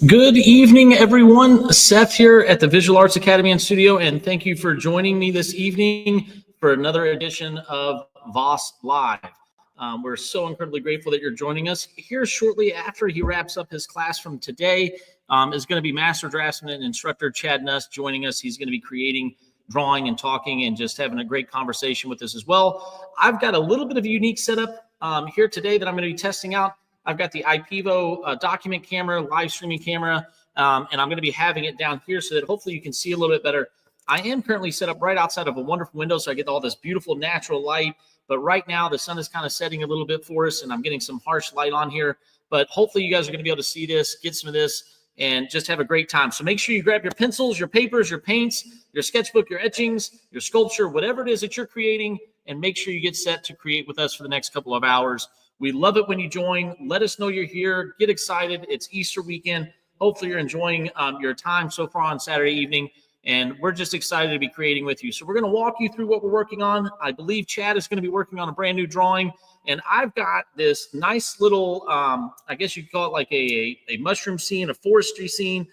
Good evening, everyone. Seth here at the Visual Arts Academy and Studio, and thank you for joining me this evening for another edition of V.A.A.S Live. We're so incredibly grateful that you're joining us. Here shortly after he wraps up his class from today is going to be Master Draftsman and instructor Chad Nuss joining us. He's going to be creating, drawing, and talking and just having a great conversation with us as well. I've got a little bit of a unique setup here today that I'm going to be testing out. I've got the IPEVO document camera, live streaming camera, and I'm going to be having it down here so that hopefully you can see a little bit better. I am currently set up right outside of a wonderful window, so I get all this beautiful natural light. But right now, the sun is kind of setting a little bit for us, and I'm getting some harsh light on here. But hopefully you guys are going to be able to see this, get some of this, and just have a great time. So make sure you grab your pencils, your papers, your paints, your sketchbook, your etchings, your sculpture, whatever it is that you're creating, and make sure you get set to create with us for the next couple of hours. We love it when you join. Let us know you're here. Get excited. It's Easter weekend. Hopefully you're enjoying your time so far on Saturday evening, and we're just excited to be creating with you. So we're going to walk you through what we're working on. I believe Chad is going to be working on a brand new drawing, and I've got this nice little, I guess you could call it like a mushroom scene, a forestry scene.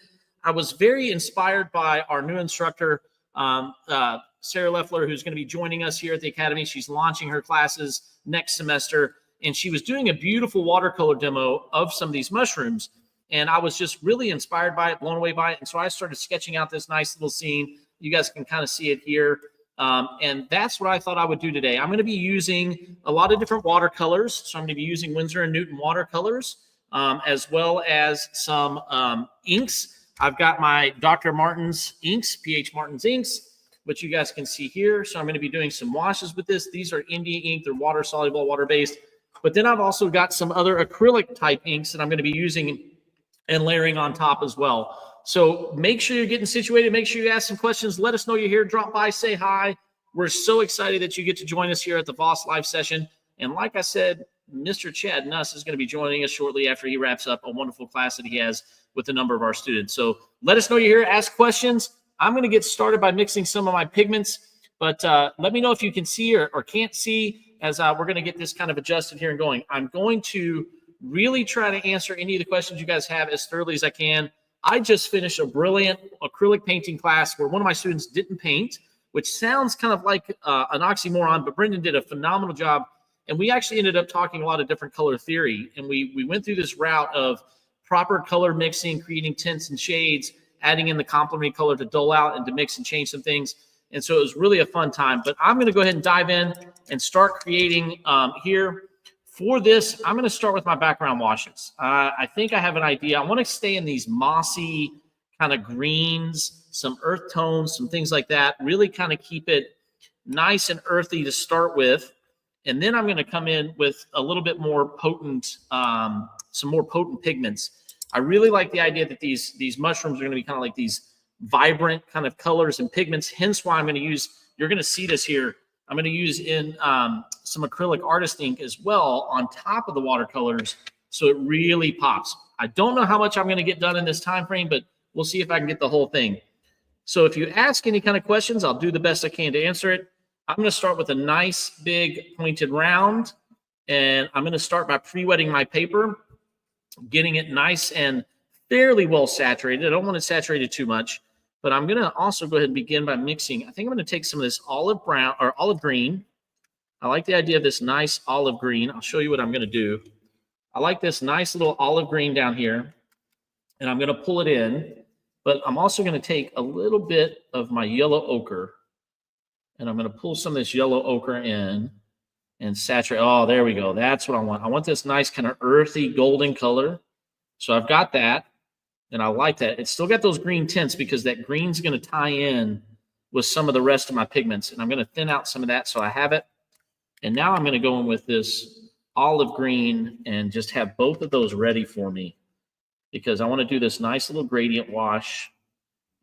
I was very inspired by our new instructor, Sarah Leffler, who's going to be joining us here at the Academy. She's launching her classes next semester. And she was doing a beautiful watercolor demo of some of these mushrooms. And I was just really inspired by it, blown away by it. And so I started sketching out this nice little scene. You guys can kind of see it here. And that's what I thought I would do today. I'm going to be using a lot of different watercolors. So I'm going to be using Winsor & Newton watercolors, as well as some inks. I've got my Dr. Martin's inks, P.H. Martin's inks, which you guys can see here. So I'm going to be doing some washes with this. These are India ink. They're water-soluble, water-based. But then I've also got some other acrylic type inks that I'm going to be using and layering on top as well. So make sure you're getting situated. Make sure you ask some questions. Let us know you're here. Drop by, say hi. We're so excited that you get to join us here at the V.A.A.S live session. And like I said, Mr. Chad Nuss is going to be joining us shortly after he wraps up a wonderful class that he has with a number of our students. So let us know you're here. Ask questions. I'm going to get started by mixing some of my pigments. But let me know if you can see or can't see as we're going to get this kind of adjusted here and going. I'm going to really try to answer any of the questions you guys have as thoroughly as I can. I just finished a brilliant acrylic painting class where one of my students didn't paint, which sounds kind of like an oxymoron, but Brendan did a phenomenal job. And we actually ended up talking a lot of different color theory. And we went through this route of proper color mixing, creating tints and shades, adding in the complementary color to dull out and to mix and change some things. And so it was really a fun time. But I'm going to go ahead and dive in and start creating here. For this, I'm going to start with my background washes. I think I have an idea. I want to stay in these mossy kind of greens, some earth tones, some things like that. Really kind of keep it nice and earthy to start with. And then I'm going to come in with a little bit more potent, some more potent pigments. I really like the idea that these mushrooms are going to be kind of like these vibrant kind of colors and pigments, hence why I'm going to use, you're going to see this here, I'm going to use in some acrylic artist ink as well on top of the watercolors, so it really pops. I don't know how much I'm going to get done in this time frame, but we'll see if I can get the whole thing. So if you ask any kind of questions, I'll do the best I can to answer it. I'm going to start with a nice big pointed round, and I'm going to start by pre-wetting my paper, getting it nice and fairly well saturated. I don't want it saturated too much. But I'm going to also go ahead and begin by mixing. I think I'm going to take some of this olive brown or olive green. I like the idea of this nice olive green. I'll show you what I'm going to do. I like this nice little olive green down here, and I'm going to pull it in. But I'm also going to take a little bit of my yellow ochre, and I'm going to pull some of this yellow ochre in and saturate. Oh, there we go. That's what I want. I want this nice kind of earthy golden color. So I've got that. And I like that. It's still got those green tints because that green's going to tie in with some of the rest of my pigments. And I'm going to thin out some of that so I have it. And now I'm going to go in with this olive green and just have both of those ready for me because I want to do this nice little gradient wash.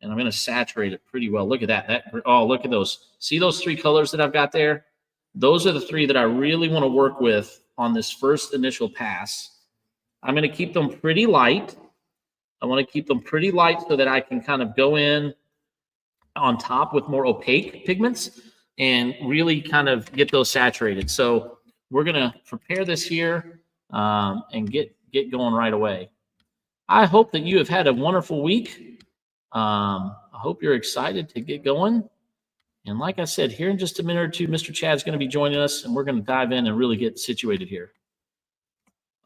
And I'm going to saturate it pretty well. Look at that. Oh, look at those. See those three colors that I've got there? Those are the three that I really want to work with on this first initial pass. I'm going to keep them pretty light. I want to keep them pretty light so that I can kind of go in on top with more opaque pigments and really kind of get those saturated. So we're going to prepare this here and get going right away. I hope that you have had a wonderful week. I hope you're excited to get going. And like I said, here in just a minute or two, Mr. Chad's going to be joining us, and we're going to dive in and really get situated here.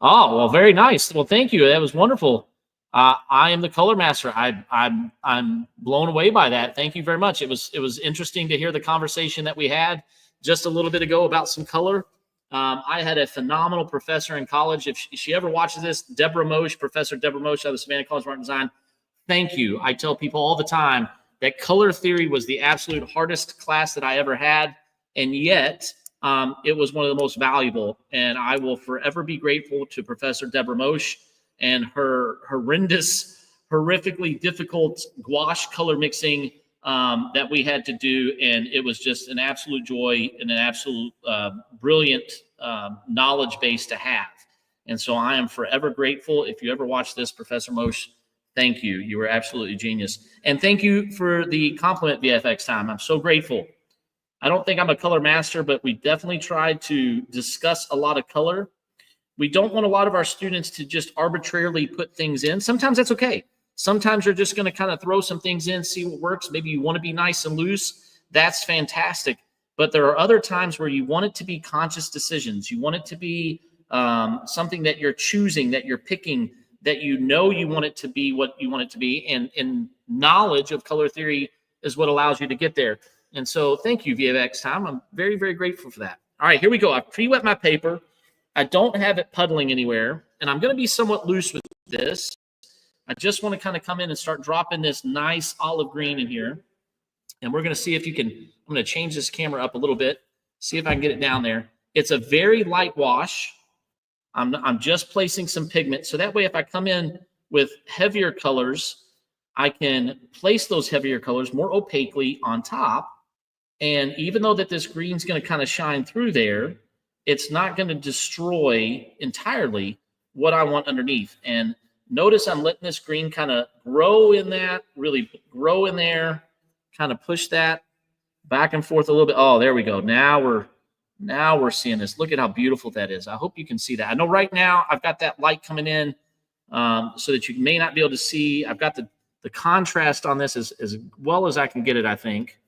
Oh, well, very nice. Well, thank you. That was wonderful. I am the color master. I'm blown away by that. Thank you very much. It was interesting to hear the conversation that we had just a little bit ago about some color. I had a phenomenal professor in college. If she ever watches this, Deborah Moshe, Professor Deborah Moshe out of the Savannah College of Art and Design. Thank you. I tell people all the time that color theory was the absolute hardest class that I ever had, and yet it was one of the most valuable. And I will forever be grateful to Professor Deborah Moshe and her horrifically difficult gouache color mixing that we had to do. And it was just an absolute joy and an absolute brilliant knowledge base to have. And so I am forever grateful. If you ever watch this, Professor Moshe, thank you. You were absolutely genius. And thank you for the compliment, VFX time. I'm so grateful. I don't think I'm a color master, but we definitely tried to discuss a lot of color. We don't want a lot of our students to just arbitrarily put things in. Sometimes that's okay. Sometimes you're just going to kind of throw some things in, see what works. Maybe you want to be nice and loose. That's fantastic. But there are other times where you want it to be conscious decisions. You want it to be something that you're choosing, that you're picking, that you know you want it to be what you want it to be. And knowledge of color theory is what allows you to get there. And so thank you, V.A.A.S time. I'm very, very grateful for that. All right, here we go. I've pre-wet my paper. I don't have it puddling anywhere, and I'm going to be somewhat loose with this. I just want to kind of come in and start dropping this nice olive green in here. And we're going to see if you can, I'm going to change this camera up a little bit, see if I can get it down there. It's a very light wash. I'm just placing some pigment. So that way, if I come in with heavier colors, I can place those heavier colors more opaquely on top. And even though that this green's going to kind of shine through there, it's not going to destroy entirely what I want underneath. And notice I'm letting this green kind of grow in that, really grow in there, kind of push that back and forth a little bit. Oh, there we go. Now we're seeing this. Look at how beautiful that is. I hope you can see that. I know right now I've got that light coming in so that you may not be able to see. I've got the contrast on this as well as I can get it, I think.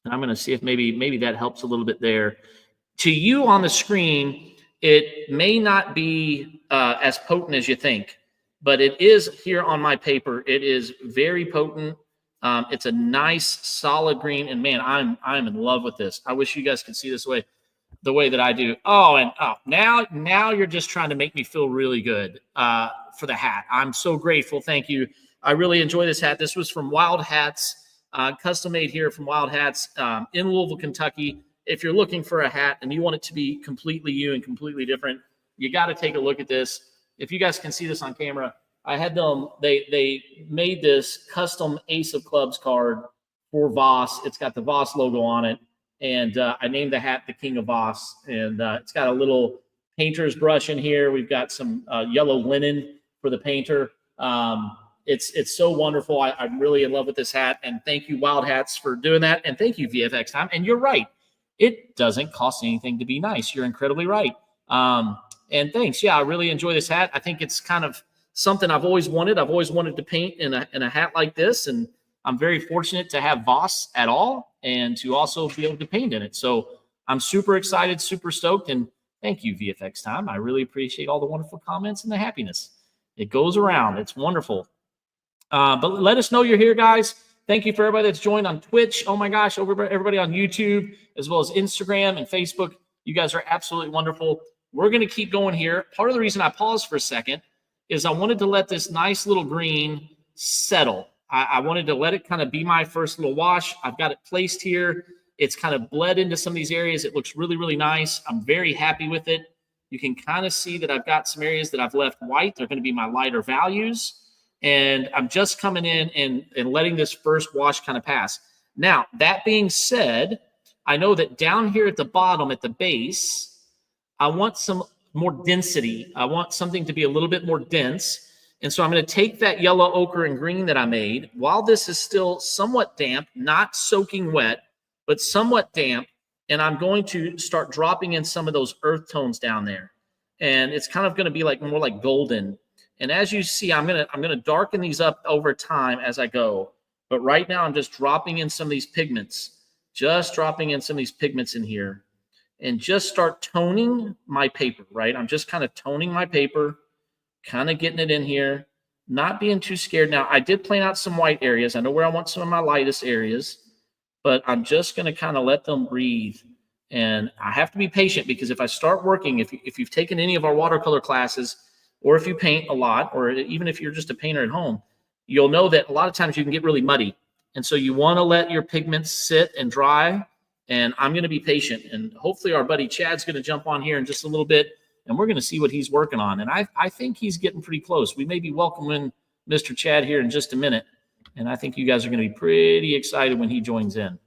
And I'm going to see if maybe that helps a little bit there. To you on the screen, it may not be as potent as you think, but it is here on my paper. It is very potent. It's a nice, solid green, and man, I'm in love with this. I wish you guys could see this the way that I do. Now you're just trying to make me feel really good for the hat. I'm so grateful. Thank you. I really enjoy this hat. This was from Wild Hats, custom made here from Wild Hats in Louisville, Kentucky. If you're looking for a hat and you want it to be completely you and completely different, you got to take a look at this. If you guys can see this on camera, I had them, they made this custom Ace of Clubs card for V.A.A.S. It's got the V.A.A.S logo on it. And I named the hat the King of V.A.A.S. And it's got a little painter's brush in here. We've got some yellow linen for the painter. It's so wonderful. I'm really in love with this hat. And thank you, Wild Hats, for doing that. And thank you, VFX time. And you're right. It doesn't cost anything to be nice. You're incredibly right. And thanks. Yeah, I really enjoy this hat. I think it's kind of something I've always wanted. I've always wanted to paint in a hat like this. And I'm very fortunate to have V.A.A.S at all and to also be able to paint in it. So I'm super excited, super stoked. And thank you, VFX time. I really appreciate all the wonderful comments and the happiness. It goes around. It's wonderful. But let us know you're here, guys. Thank you for everybody that's joined on Twitch. Oh my gosh, everybody on YouTube, as well as Instagram and Facebook. You guys are absolutely wonderful. We're going to keep going here. Part of the reason I paused for a second is I wanted to let this nice little green settle. I wanted to let it kind of be my first little wash. I've got it placed here. It's kind of bled into some of these areas. It looks really, really nice. I'm very happy with it. You can kind of see that I've got some areas that I've left white. They're going to be my lighter values. And I'm just coming in and letting this first wash kind of pass. Now, that being said, I know that down here at the bottom, at the base, I want some more density. I want something to be a little bit more dense. And so I'm going to take that yellow, ochre, and green that I made, while this is still somewhat damp, not soaking wet, but somewhat damp, and I'm going to start dropping in some of those earth tones down there. And it's kind of going to be like more like golden. And as you see, I'm gonna darken these up over time as I go. But right now, I'm just dropping in some of these pigments, in here, and just start toning my paper, right? I'm just kind of toning my paper, kind of getting it in here, not being too scared. Now, I did plan out some white areas. I know where I want some of my lightest areas, but I'm just going to kind of let them breathe. And I have to be patient because if I start working, if you've taken any of our watercolor classes, or if you paint a lot, or even if you're just a painter at home, you'll know that a lot of times you can get really muddy. And so you want to let your pigments sit and dry. And I'm going to be patient. And hopefully our buddy Chad's going to jump on here in just a little bit, and we're going to see what he's working on. And I think he's getting pretty close. We may be welcoming Mr. Chad here in just a minute. And I think you guys are going to be pretty excited when he joins in.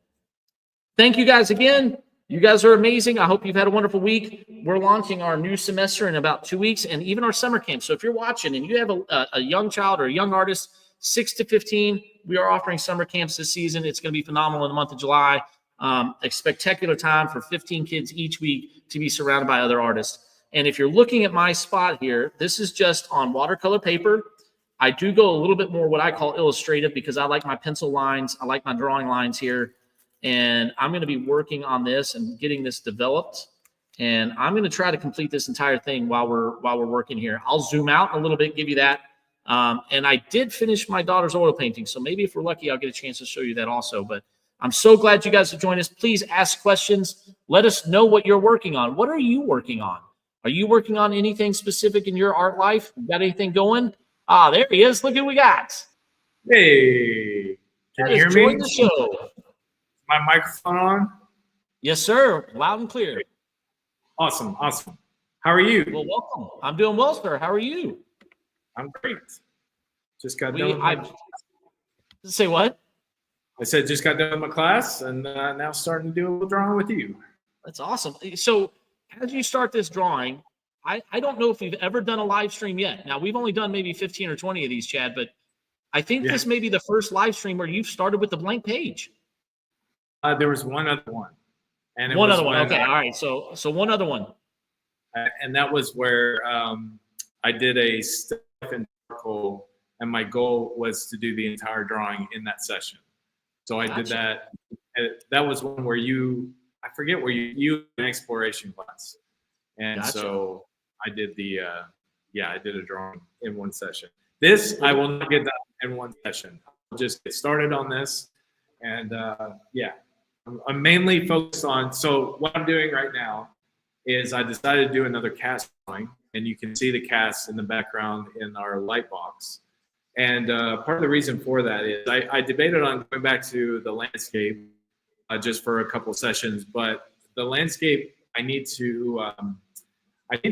Thank you guys again. You guys are amazing. I hope you've had a wonderful week. We're launching our new semester in about 2 weeks, and even our summer camp. So if you're watching and you have a young child or a young artist, 6 to 15, we are offering summer camps this season. It's going to be phenomenal in the month of July. A spectacular time for 15 kids each week to be surrounded by other artists. And if you're looking at my spot here, this is just on watercolor paper. I do go a little bit more what I call illustrative because I like my pencil lines. I like my drawing lines here. And I'm going to be working on this and getting this developed. And I'm going to try to complete this entire thing while we're working here. I'll zoom out a little bit, give you that. And I did finish my daughter's oil painting. So maybe if we're lucky, I'll get a chance to show you that also. But I'm so glad you guys have joined us. Please ask questions. Let us know what you're working on. What are you working on? Are you working on anything specific in your art life? Got anything going? Ah, there he is. Look who we got. Hey, can you hear me? Join the show. My microphone on? Yes, sir. Loud and clear. Awesome. How are you? Well, welcome. I'm doing well, sir. How are you? I'm great. Just got done. Say what? I said just got done with my class and now starting to do a little drawing with you. That's awesome. So as you start this drawing, I don't know if we've ever done a live stream yet. Now, we've only done maybe 15 or 20 of these, Chad, but I think this may be the first live stream where you've started with the blank page. There was one other one. And one other one. Okay. All right. So one other one. And that was where I did a Stephen article, and my goal was to do the entire drawing in that session. So I did that. That was one where I forget where you an exploration class. And so I did I did a drawing in one session. This, I will not get done in one session. I'll just get started on this. And I'm mainly focused on, so what I'm doing right now is I decided to do another cast drawing, and you can see the cast in the background in our light box. And part of the reason for that is I debated on going back to the landscape just for a couple sessions, but the landscape, I need to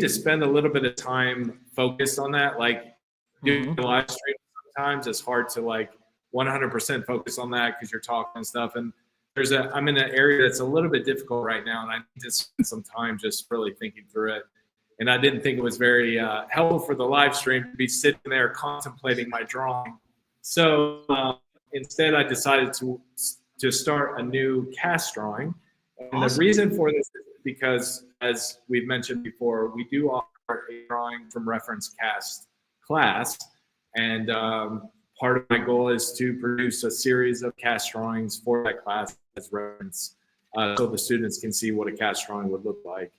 spend a little bit of time focused on that. Like doing the live stream, sometimes it's hard to 100% focus on that because you're talking and stuff. And I'm in an area that's a little bit difficult right now, and I need to spend some time just really thinking through it. And I didn't think it was very helpful for the live stream to be sitting there contemplating my drawing. So instead, I decided to start a new cast drawing. And the reason for this is because, as we've mentioned before, we do offer a drawing from reference cast class. And part of my goal is to produce a series of cast drawings for that class as reference so the students can see what a cast drawing would look like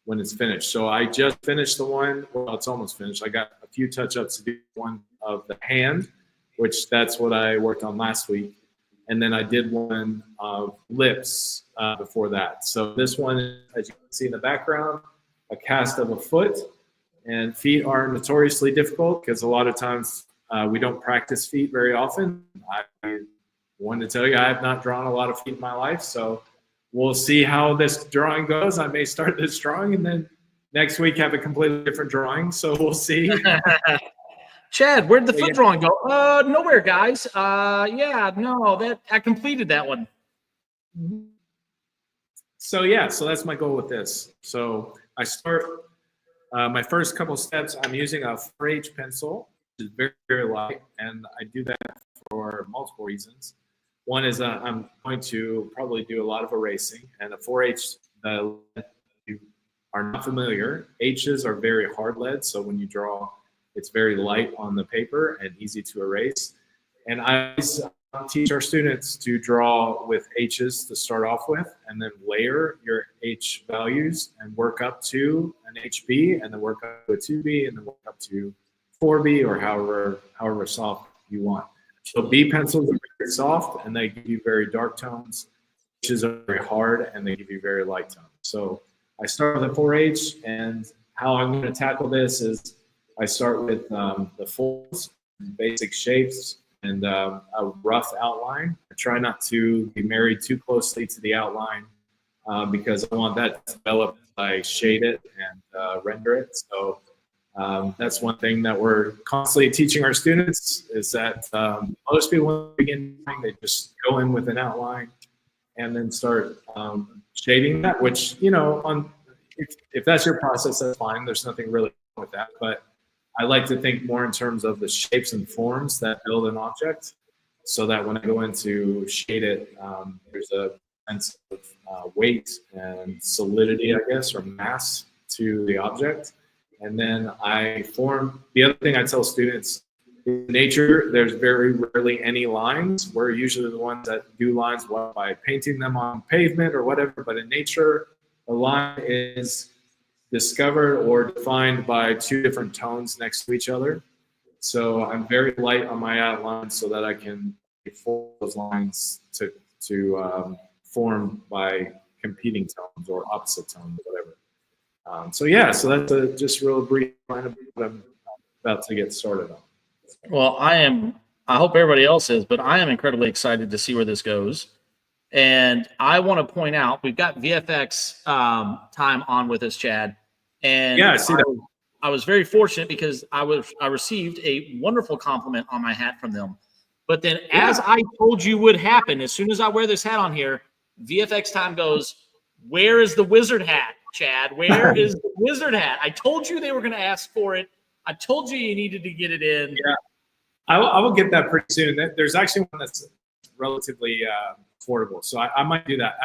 when it's finished. So I just finished the one, well, it's almost finished. I got a few touch-ups to do one of the hand, which that's what I worked on last week. And then I did one of lips before that. So this one, as you can see in the background, a cast of a foot. And feet are notoriously difficult because a lot of times we don't practice feet very often. I wanted to tell you I have not drawn a lot of feet in my life, so we'll see how this drawing goes. I may start this drawing and then next week have a completely different drawing, so we'll see. Chad, where'd the foot drawing go? Nowhere, guys. I completed that one. So so that's my goal with this. So I start my first couple steps. I'm using a 4H pencil, which is very, very light, and I do that for multiple reasons. One is I'm going to probably do a lot of erasing, and a 4H, you are not familiar, H's are very hard lead, so when you draw It's very light on the paper and easy to erase. And I always teach our students to draw with H's to start off with, and then layer your H values and work up to an HB, and then work up to a 2B, and then work up to 4B, or however soft you want. So B pencils are very soft, and they give you very dark tones. H's are very hard, and they give you very light tones. So I start with a 4H, and how I'm going to tackle this is I start with the folds, basic shapes, and a rough outline. I try not to be married too closely to the outline because I want that to develop. I shade it and render it. So that's one thing that we're constantly teaching our students is that most people, when they begin, they just go in with an outline and then start shading that, which, you know, if that's your process, that's fine. There's nothing really wrong with that. But I like to think more in terms of the shapes and forms that build an object, so that when I go into shade it, there's a sense of weight and solidity, I guess, or mass to the object. And then I form. The other thing I tell students, in nature, there's very rarely any lines. We're usually the ones that do lines by painting them on pavement or whatever, but in nature, a line is discovered or defined by two different tones next to each other. So I'm very light on my outline so that I can form those lines to form by competing tones or opposite tones, whatever. So yeah, so that's just real brief line of what I'm about to get started on. Well, I hope everybody else is, but I am incredibly excited to see where this goes. And I want to point out, we've got VFX time on with us, Chad. And yeah, I see that. I was very fortunate because I received a wonderful compliment on my hat from them. But then, as I told you would happen, as soon as I wear this hat on here, VFX time goes, where is the wizard hat, Chad? Where is the wizard hat? I told you they were going to ask for it. I told you needed to get it in. Yeah, I will get that pretty soon. There's actually one that's relatively affordable, so I might do that.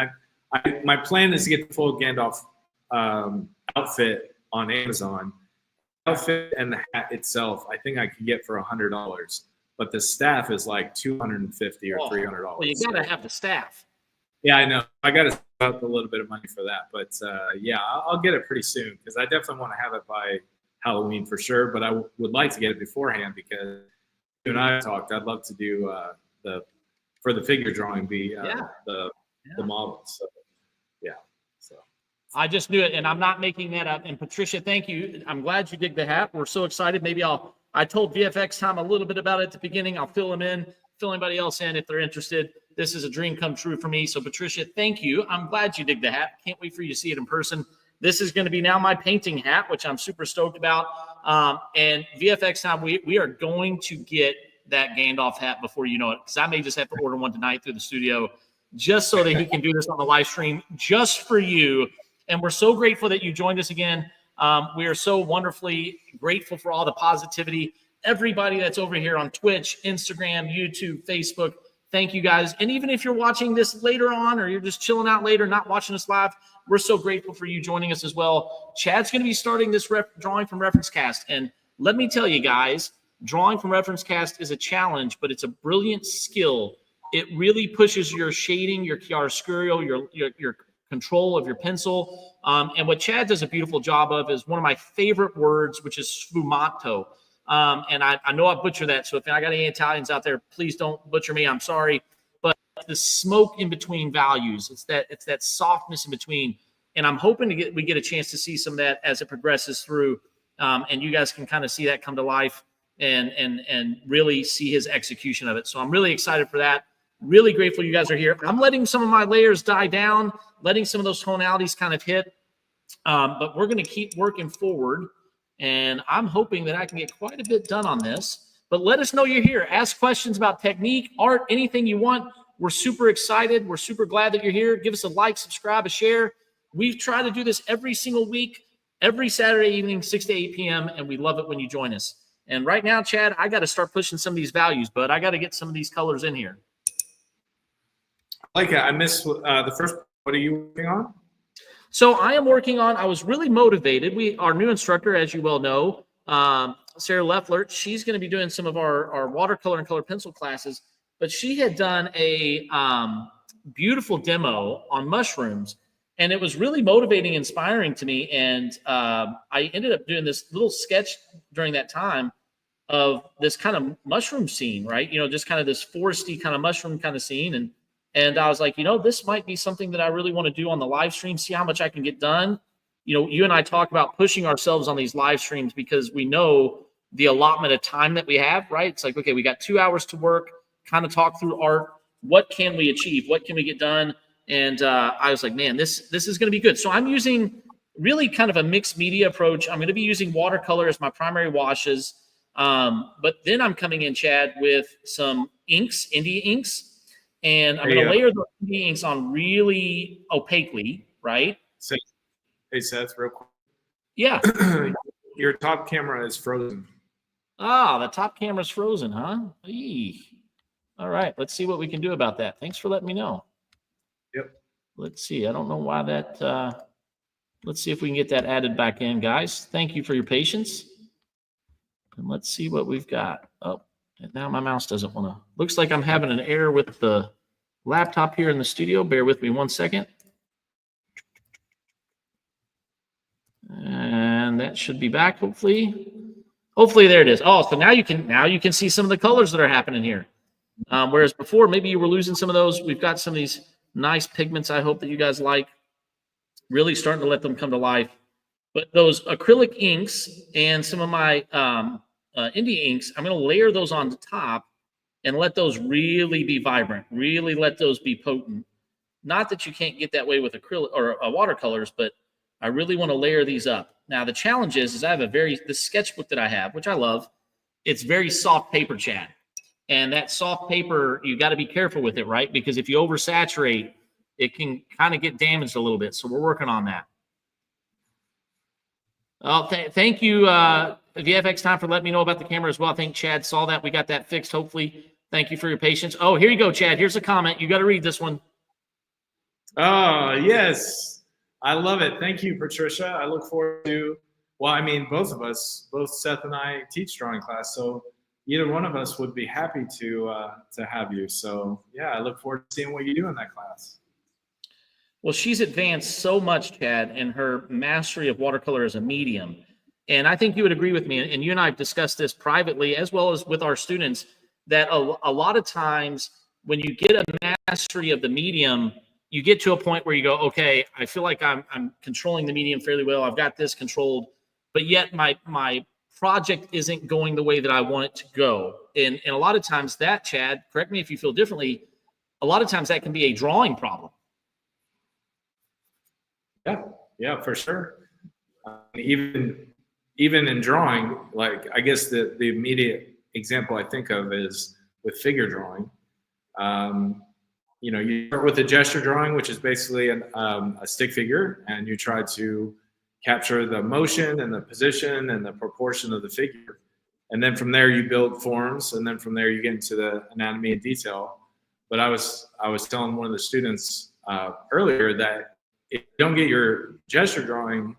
My plan is to get the full Gandalf outfit on Amazon. Outfit and the hat itself, I think I can get for $100, but the staff is like $250 or $300. Well, you gotta have the staff. Yeah, I know. I gotta spend up a little bit of money for that, but yeah, I'll get it pretty soon because I definitely want to have it by Halloween for sure. But I would like to get it beforehand because you and I talked. I'd love to do for the figure drawing the model. So yeah, so. I just knew it, and I'm not making that up. And Patricia, thank you. I'm glad you dig the hat. We're so excited. Maybe I told VFX time a little bit about it at the beginning. I'll fill them in, fill anybody else in if they're interested. This is a dream come true for me. So Patricia, thank you. I'm glad you dig the hat. Can't wait for you to see it in person. This is going to be now my painting hat, which I'm super stoked about. And VFX time, we are going to get that Gandalf hat before you know it, because I may just have to order one tonight through the studio just so that he can do this on the live stream just for you. And we're so grateful that you joined us again. We are so wonderfully grateful for all the positivity. Everybody that's over here on Twitch, Instagram, YouTube, Facebook, thank you guys. And even if you're watching this later on or you're just chilling out later, not watching us live, we're so grateful for you joining us as well. Chad's going to be starting this drawing from Reference Cast. And let me tell you guys, drawing from Reference Cast is a challenge, but it's a brilliant skill. It really pushes your shading, your chiaroscuro, your control of your pencil. And what Chad does a beautiful job of is one of my favorite words, which is sfumato. And I know I butcher that. So if I got any Italians out there, please don't butcher me. I'm sorry. But the smoke in between values, it's that softness in between. And I'm hoping we get a chance to see some of that as it progresses through. And you guys can kind of see that come to life and really see his execution of it. So I'm really excited for that. Really grateful you guys are here. I'm letting some of my layers die down, letting some of those tonalities kind of hit. But we're going to keep working forward. And I'm hoping that I can get quite a bit done on this. But let us know you're here. Ask questions about technique, art, anything you want. We're super excited. We're super glad that you're here. Give us a like, subscribe, a share. We've tried to do this every single week, every Saturday evening, 6 to 8 p.m., and we love it when you join us. And right now, Chad, I got to start pushing some of these values, but I got to get some of these colors in here. I like it. I missed the first. What are you working on? So I am working on, I was really motivated. Our new instructor, as you well know, Sarah Leffler. She's going to be doing some of our watercolor and color pencil classes, but she had done a beautiful demo on mushrooms, and it was really motivating, inspiring to me. And I ended up doing this little sketch during that time of this kind of mushroom scene, right? Just kind of this foresty kind of mushroom kind of scene. And I was like, this might be something that I really want to do on the live stream, see how much I can get done. You and I talk about pushing ourselves on these live streams because we know the allotment of time that we have, right? It's like, okay, we got 2 hours to work, kind of talk through art. What can we achieve? What can we get done? And I was like, man, this is going to be good. So I'm using really kind of a mixed media approach. I'm going to be using watercolor as my primary washes. But then I'm coming in, Chad, with some inks, India inks. And I'm going to layer the India inks on really opaquely, right? Hey, Seth, real quick. Yeah. Your top camera is frozen. Ah, the top camera's frozen, huh? Eee. All right, let's see what we can do about that. Thanks for letting me know. Yep. Let's see. I don't know why that. Let's see if we can get that added back in, guys. Thank you for your patience. And let's see what we've got. Oh, and now my mouse doesn't want to. Looks like I'm having an error with the laptop here in the studio. Bear with me 1 second. And that should be back, hopefully. Hopefully, there it is. Oh, so now you can see some of the colors that are happening here. Whereas before, maybe you were losing some of those. We've got some of these nice pigments I hope that you guys like. Really starting to let them come to life. But those acrylic inks and some of my India inks, I'm going to layer those on the top and let those really be vibrant, really let those be potent. Not that you can't get that way with acrylic or watercolors, but I really want to layer these up. Now, the challenge is I have this sketchbook that I have, which I love. It's very soft paper, Chad. And that soft paper, you got to be careful with it, right? Because if you oversaturate, it can kind of get damaged a little bit. So we're working on that. Oh, thank you, V.A.A.S time for letting me know about the camera as well. I think Chad saw that. We got that fixed, hopefully. Thank you for your patience. Oh, here you go, Chad. Here's a comment. You got to read this one. Oh, yes. I love it. Thank you, Patricia. I look forward to, well, I mean, both of us, both Seth and I teach drawing class. So either one of us would be happy to have you. So yeah, I look forward to seeing what you do in that class. Well, she's advanced so much, Chad, in her mastery of watercolor as a medium. And I think you would agree with me, and you and I have discussed this privately as well as with our students, that a lot of times when you get a mastery of the medium, you get to a point where you go, okay, I feel like I'm controlling the medium fairly well. I've got this controlled, but yet my project isn't going the way that I want it to go. And a lot of times that, Chad, correct me if you feel differently, a lot of times that can be a drawing problem. Yeah, for sure. Even in drawing, like I guess the immediate example I think of is with figure drawing. You start with a gesture drawing, which is basically a stick figure, and you try to capture the motion and the position and the proportion of the figure. And then from there you build forms, and then from there you get into the anatomy and detail. But I was telling one of the students earlier that if you don't get your gesture drawing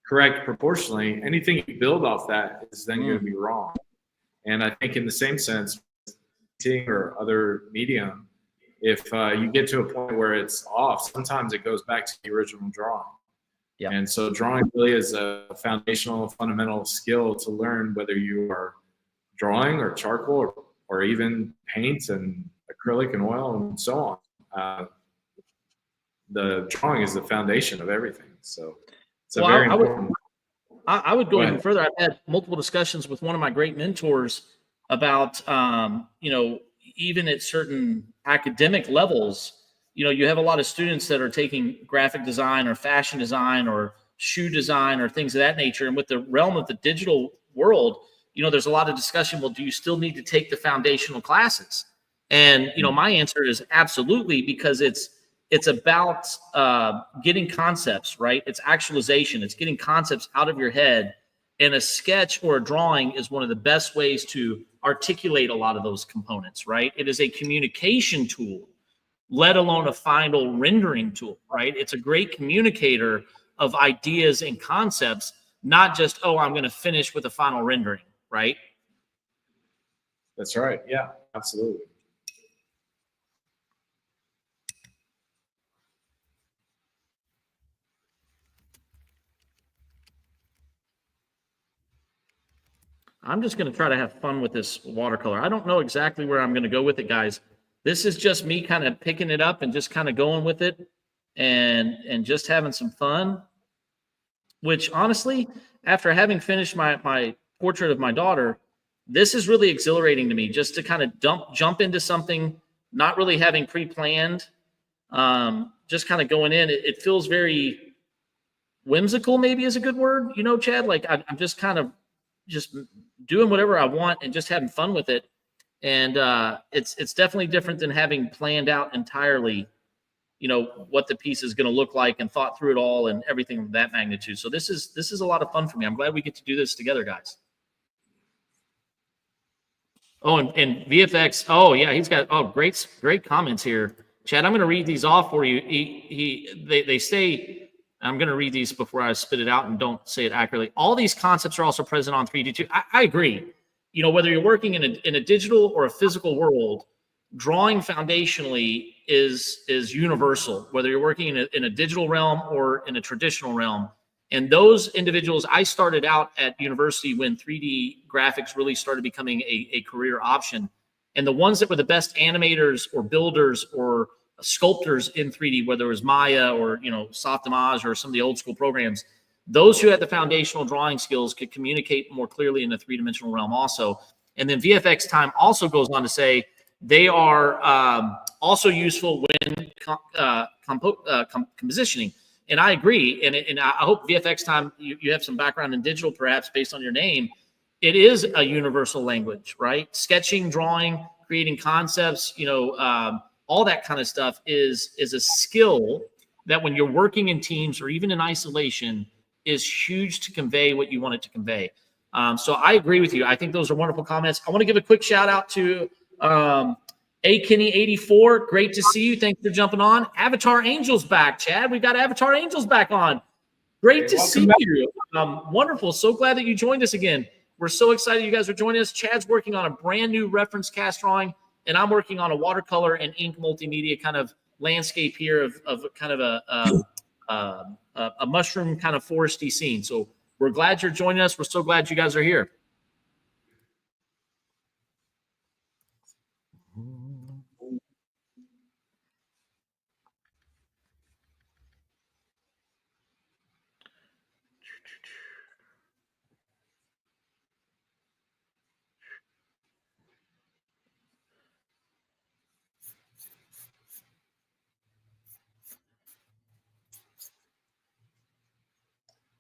correct proportionally, anything you build off that is then going to be wrong. And I think in the same sense, painting or other medium, if you get to a point where it's off, sometimes it goes back to the original drawing. Yeah. And so drawing really is a foundational, fundamental skill to learn, whether you are drawing or charcoal or even paint and acrylic and oil and so on. The drawing is the foundation of everything. So it's a very important. I would go even further. I've had multiple discussions with one of my great mentors about, even at certain academic levels, you have a lot of students that are taking graphic design or fashion design or shoe design or things of that nature. And with the realm of the digital world, there's a lot of discussion. Well, do you still need to take the foundational classes? And, my answer is absolutely, because it's about getting concepts, right? It's actualization. It's getting concepts out of your head. And a sketch or a drawing is one of the best ways to articulate a lot of those components, right? It is a communication tool, let alone a final rendering tool, right? It's a great communicator of ideas and concepts, not just, oh, I'm going to finish with a final rendering. right? That's right. Yeah, absolutely. I'm just going to try to have fun with this watercolor. I don't know exactly where I'm going to go with it, guys. This is just me kind of picking it up and just kind of going with it and just having some fun, which honestly, after having finished my portrait of my daughter, this is really exhilarating to me just to kind of jump into something, not really having pre-planned, just kind of going in. It feels very whimsical, maybe is a good word, you know, Chad. Like I'm just kind of just doing whatever I want and just having fun with it. And it's definitely different than having planned out entirely, you know, what the piece is going to look like and thought through it all and everything of that magnitude. So this is a lot of fun for me. I'm glad we get to do this together, guys. Oh, and VFX. Oh, yeah, he's got great comments here, Chad. I'm going to read these off for you. They say, I'm going to read these before I spit it out and don't say it accurately. All these concepts are also present on 3D too. I agree. You know, whether you're working in a digital or a physical world, drawing foundationally is universal. Whether you're working in a digital realm or in a traditional realm. And those individuals, I started out at university when 3D graphics really started becoming a career option. And the ones that were the best animators or builders or sculptors in 3D, whether it was Maya or, you know, Softimage or some of the old school programs, those who had the foundational drawing skills could communicate more clearly in the three-dimensional realm also. And then VFX Time also goes on to say they are also useful when compositioning. And I agree. And I hope VFX Time, you have some background in digital, perhaps based on your name. It is a universal language, right? Sketching, drawing, creating concepts, you know, all that kind of stuff is a skill that when you're working in teams or even in isolation is huge to convey what you want it to convey. So I agree with you. I think those are wonderful comments. I want to give a quick shout out to Kenny84, great to see you. Thanks for jumping on. Avatar Angels back, Chad. We've got Avatar Angels back on. Great to see you. Wonderful. So glad that you joined us again. We're so excited you guys are joining us. Chad's working on a brand new reference cast drawing, and I'm working on a watercolor and ink multimedia kind of landscape here of kind of a mushroom kind of foresty scene. So we're glad you're joining us. We're so glad you guys are here.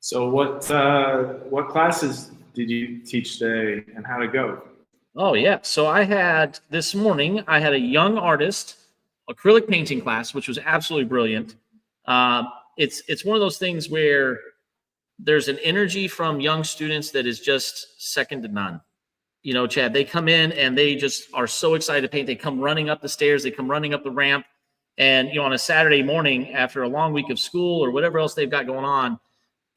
So what classes did you teach today, and how did it go? Oh yeah. So I had this morning, I had a young artist acrylic painting class, which was absolutely brilliant. It's one of those things where there's an energy from young students that is just second to none. You know, Chad, they come in and they just are so excited to paint. They come running up the stairs, they come running up the ramp. And, you know, on a Saturday morning after a long week of school or whatever else they've got going on,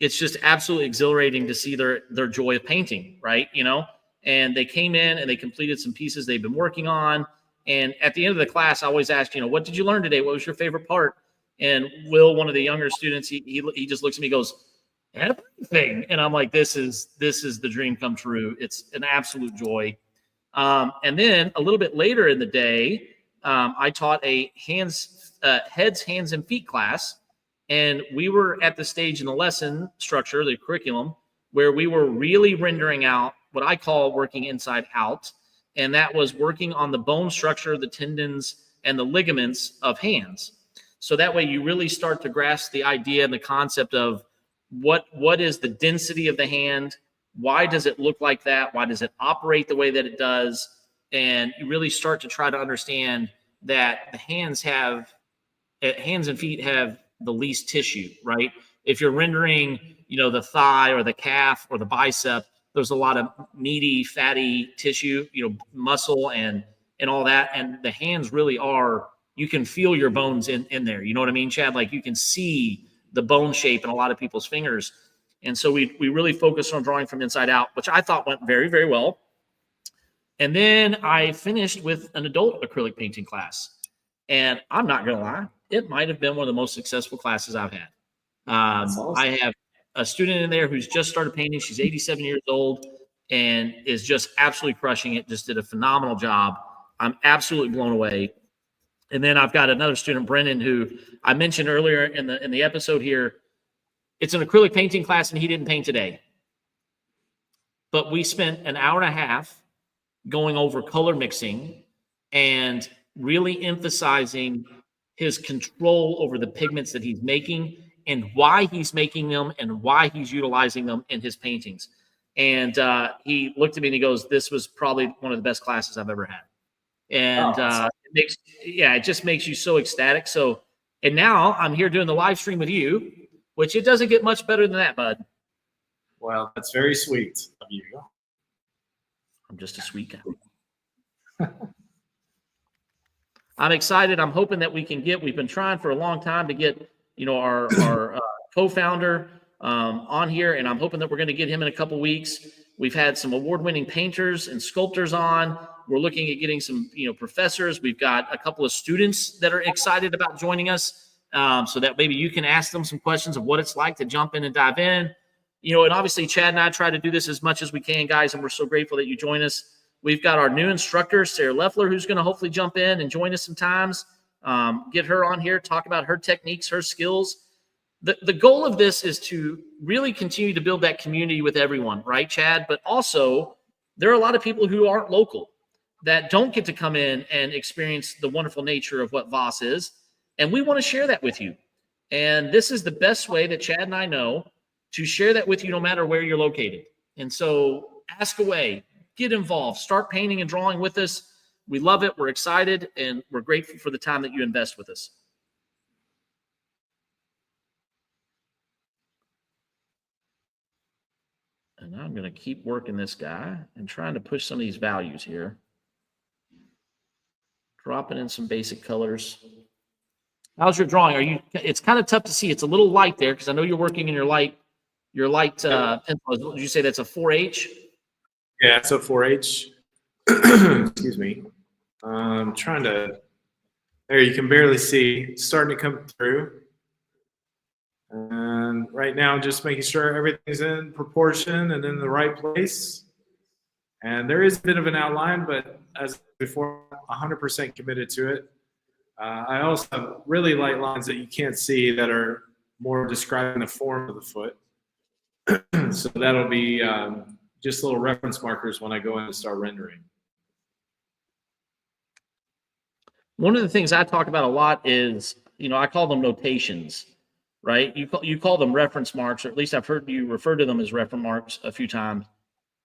it's just absolutely exhilarating to see their joy of painting, right? You know, and they came in and they completed some pieces they've been working on. And at the end of the class, I always ask, you know, what did you learn today? What was your favorite part? And Will, one of the younger students, he just looks at me and goes, everything. And I'm like, this is the dream come true. It's an absolute joy. And then a little bit later in the day, I taught a heads, hands, and feet class. And we were at the stage in the lesson structure, the curriculum, where we were really rendering out what I call working inside out. And that was working on the bone structure, the tendons, and the ligaments of hands. So that way you really start to grasp the idea and the concept of what is the density of the hand? Why does it look like that? Why does it operate the way that it does? And you really start to try to understand that the hands and feet have the least tissue, right? If you're rendering, you know, the thigh or the calf or the bicep, there's a lot of meaty, fatty tissue, you know, muscle and all that. And the hands really are, you can feel your bones in there. You know what I mean, Chad? Like you can see the bone shape in a lot of people's fingers. And so we really focused on drawing from inside out, which I thought went very, very well. And then I finished with an adult acrylic painting class. And I'm not going to lie, it might have been one of the most successful classes I've had. Awesome. I have a student in there who's just started painting. She's 87 years old and is just absolutely crushing it, just did a phenomenal job. I'm absolutely blown away. And then I've got another student, Brennan, who I mentioned earlier in the episode here. It's an acrylic painting class, and he didn't paint today. But we spent an hour and a half going over color mixing and really emphasizing his control over the pigments that he's making and why he's making them and why he's utilizing them in his paintings. And he looked at me and he goes, "This was probably one of the best classes I've ever had." And it just makes you so ecstatic. So, and now I'm here doing the live stream with you, which it doesn't get much better than that, bud. Well, that's very sweet of you. I'm just a sweet guy. I'm excited. I'm hoping that we can we've been trying for a long time to get, our co-founder on here, and I'm hoping that we're going to get him in a couple weeks. We've had some award-winning painters and sculptors on. We're looking at getting some, professors. We've got a couple of students that are excited about joining us, so that maybe you can ask them some questions of what it's like to jump in and dive in. And obviously Chad and I try to do this as much as we can, guys, and we're so grateful that you join us. We've got our new instructor, Sarah Leffler, who's going to hopefully jump in and join us sometimes, get her on here, talk about her techniques, her skills. The goal of this is to really continue to build that community with everyone, right, Chad? But also, there are a lot of people who aren't local that don't get to come in and experience the wonderful nature of what V.A.A.S is, and we want to share that with you. And this is the best way that Chad and I know to share that with you no matter where you're located. And so ask away, get involved, start painting and drawing with us. We love it. We're excited, and we're grateful for the time that you invest with us. And I'm going to keep working this guy and trying to push some of these values here. Dropping in some basic colors. How's your drawing? It's kind of tough to see. It's a little light there because I know you're working in your light pencil. Did you say that's a 4H? Yeah, it's a 4H. Excuse me. I'm trying to. There, you can barely see. It's starting to come through. And right now, just making sure everything's in proportion and in the right place. And there is a bit of an outline, but as before, 100% committed to it. I also have really light lines that you can't see that are more describing the form of the foot. So that'll be just little reference markers when I go in to start rendering. One of the things I talk about a lot is, I call them notations, right? You call them reference marks, or at least I've heard you refer to them as reference marks a few times.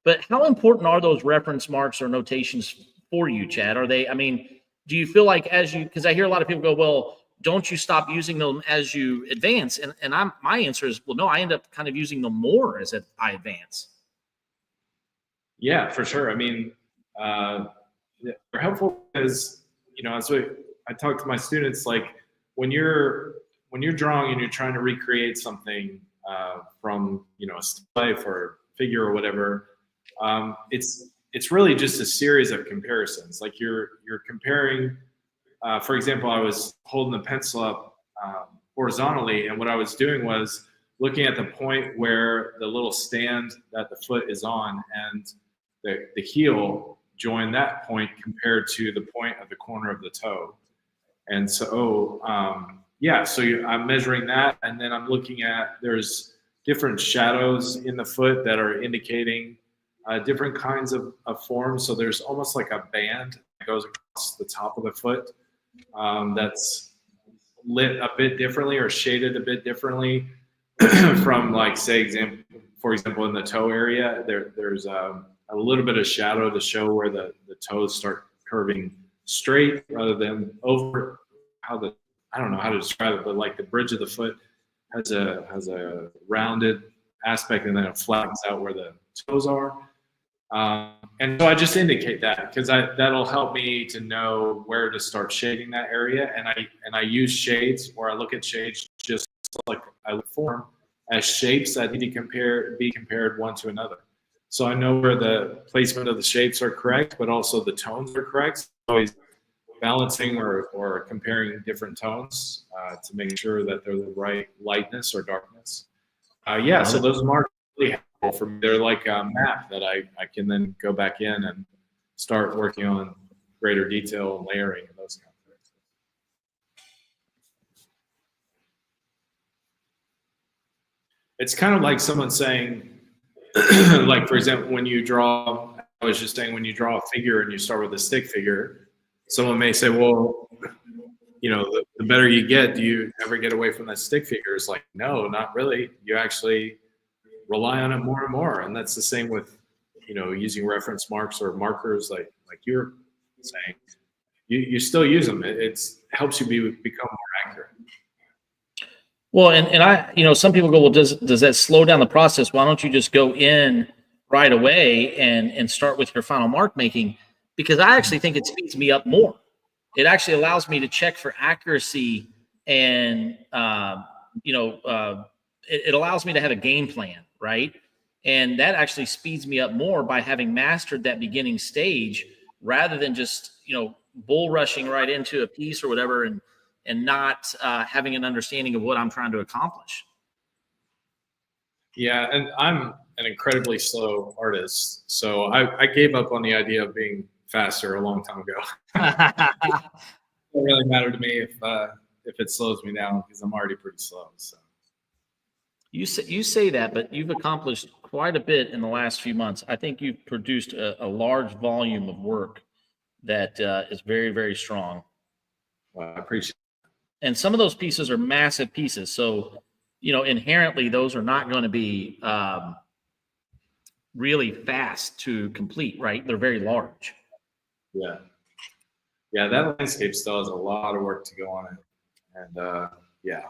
But how important are those reference marks or notations for you, Chad? Are they, do you feel like because I hear a lot of people go, well, don't you stop using them as you advance? And my answer is, well, no, I end up kind of using them more as I advance. Yeah, for sure. They're helpful because, as I talk to my students, like when you're drawing and you're trying to recreate something from, a life or figure or whatever, it's really just a series of comparisons. Like you're comparing, for example, I was holding the pencil up horizontally, and what I was doing was looking at the point where the little stand that the foot is on and the heel join that point compared to the point of the corner of the toe. And so, I'm measuring that, and then I'm looking at, there's different shadows in the foot that are indicating different kinds of forms. So there's almost like a band that goes across the top of the foot that's lit a bit differently or shaded a bit differently from, like, for example, in the toe area, there's a little bit of shadow to show where the toes start curving straight rather than over. I don't know how to describe it, but like the bridge of the foot has a rounded aspect, and then it flattens out where the toes are. And so I just indicate that because that'll help me to know where to start shading that area. And I use shades, or I look at shades just like I look form. as shapes that need to be compared one to another. So I know where the placement of the shapes are correct, but also the tones are correct. So always balancing or comparing different tones to make sure that they're the right lightness or darkness. Yeah, so those marks are really helpful for me. They're like a map that I can then go back in and start working on greater detail and layering and those kind of things. It's kind of like someone saying, like, for example, when you draw, I was just saying, when you draw a figure and you start with a stick figure, someone may say, well, you know, the better you get, do you ever get away from that stick figure? It's like, no, not really. You actually rely on it more and more. And that's the same with, you know, using reference marks or markers like you're saying. You still use them. It helps you become more accurate. Well, and I, you know, some people go, well, does that slow down the process? Why don't you just go in right away and start with your final mark making? Because I actually think it speeds me up more. It actually allows me to check for accuracy, and it allows me to have a game plan, right? And that actually speeds me up more by having mastered that beginning stage, rather than just, you know, bull rushing right into a piece or whatever, and not having an understanding of what I'm trying to accomplish. Yeah, and I'm an incredibly slow artist, so I gave up on the idea of being faster a long time ago. It doesn't really matter to me if it slows me down, because I'm already pretty slow. So You say that, but you've accomplished quite a bit in the last few months. I think you've produced a large volume of work that is very, very strong. well, I appreciate it. And some of those pieces are massive pieces. So, you know, inherently, those are not going to be really fast to complete, right? They're very large. Yeah. Yeah, that landscape still has a lot of work to go on it. And yeah.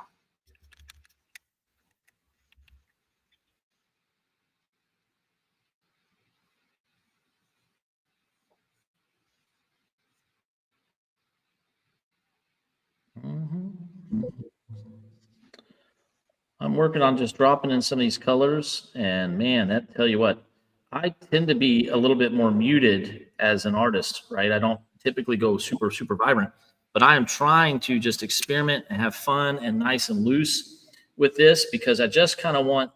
Mm-hmm. I'm working on just dropping in some of these colors, and man, that tell you what, I tend to be a little bit more muted as an artist, right? I don't typically go super, super vibrant, but I am trying to just experiment and have fun and nice and loose with this, because I just kind of want,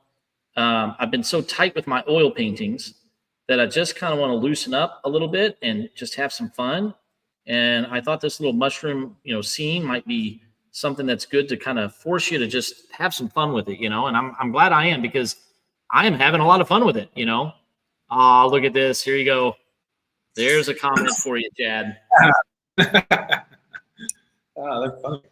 I've been so tight with my oil paintings that I just kind of want to loosen up a little bit and just have some fun. And I thought this little mushroom, you know, scene might be something that's good to kind of force you to just have some fun with it, you know. And I'm glad I am, because I am having a lot of fun with it, you know. Oh, look at this. Here you go. There's a comment for you, Chad. Oh, that's funny.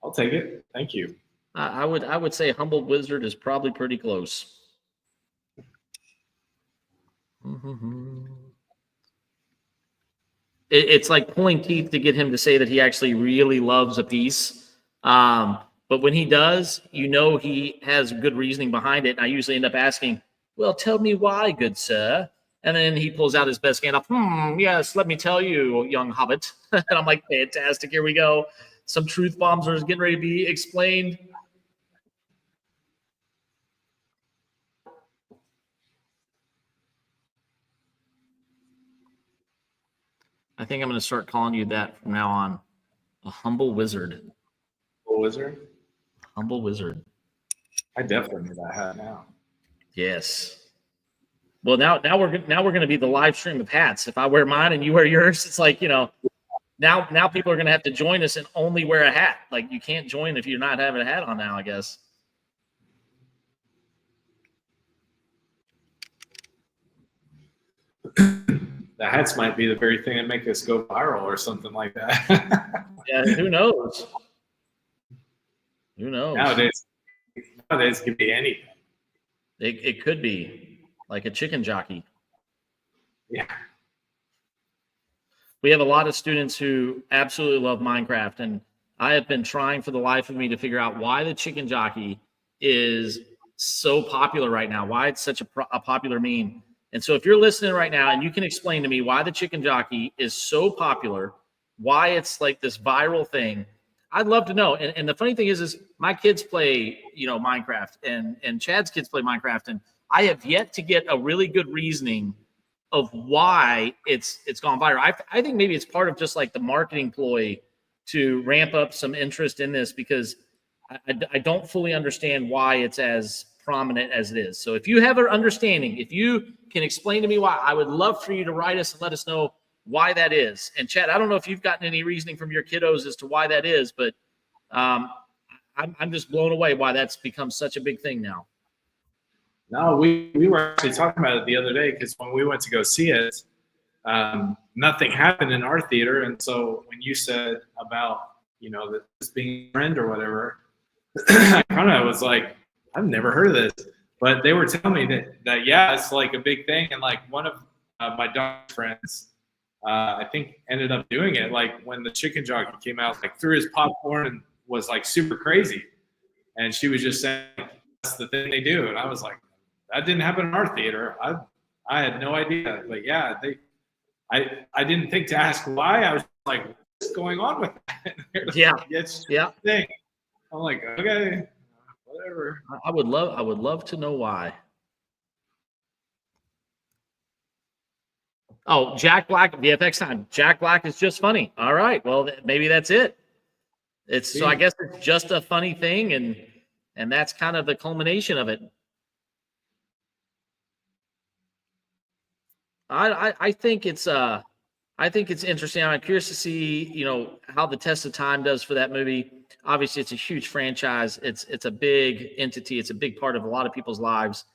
I'll take it. Thank you. I would say Humble Wizard is probably pretty close. It's like pulling teeth to get him to say that he actually really loves a piece. But when he does, you know, he has good reasoning behind it. And I usually end up asking, well, tell me why, good sir. And then he pulls out his best Gandalf. Yes, let me tell you, young hobbit. And I'm like, fantastic. Here we go. Some truth bombs are getting ready to be explained. I think I'm going to start calling you that from now on. A humble wizard. Humble wizard? Humble wizard. I definitely need that hat now. Yes. Well, now we're going to be the live stream of hats. If I wear mine and you wear yours, it's like, you know, now people are going to have to join us and only wear a hat. Like, you can't join if you're not having a hat on now, I guess. The hats might be the very thing that make us go viral or something like that. Yeah, who knows? Who knows? Nowadays it could be anything. It could be like a chicken jockey. Yeah. We have a lot of students who absolutely love Minecraft, and I have been trying for the life of me to figure out why the chicken jockey is so popular right now, why it's such a popular meme. And so if you're listening right now and you can explain to me why the chicken jockey is so popular, why it's like this viral thing, I'd love to know. And the funny thing is my kids play, Minecraft, and Chad's kids play Minecraft, and I have yet to get a really good reasoning of why it's gone viral. I think maybe it's part of just like the marketing ploy to ramp up some interest in this, because I don't fully understand why it's as prominent as it is. So if you have an understanding, if you can explain to me why, I would love for you to write us and let us know why that is. And Chad, I don't know if you've gotten any reasoning from your kiddos as to why that is, but I'm just blown away why that's become such a big thing now. No, we were actually talking about it the other day, because when we went to go see it, nothing happened in our theater. And so when you said about, this being a trend or whatever, I kind of was like, I've never heard of this. But they were telling me that yeah, it's like a big thing. And like one of my dog's friends, I think ended up doing it. Like when the chicken jockey came out, like threw his popcorn and was like super crazy. And she was just saying, that's the thing they do. And I was like, that didn't happen in our theater. I had no idea. But yeah, I didn't think to ask why. I was like, what's going on with that? Yeah. Yeah. Thing. I'm like, okay, whatever. I would love to know why. Oh, Jack Black, VFX time. Jack Black is just funny. All right. Well, maybe that's it. So I guess it's just a funny thing, and that's kind of the culmination of it. I think it's interesting. I'm curious to see, how the test of time does for that movie. Obviously, it's a huge franchise. It's a big entity. It's a big part of a lot of people's lives.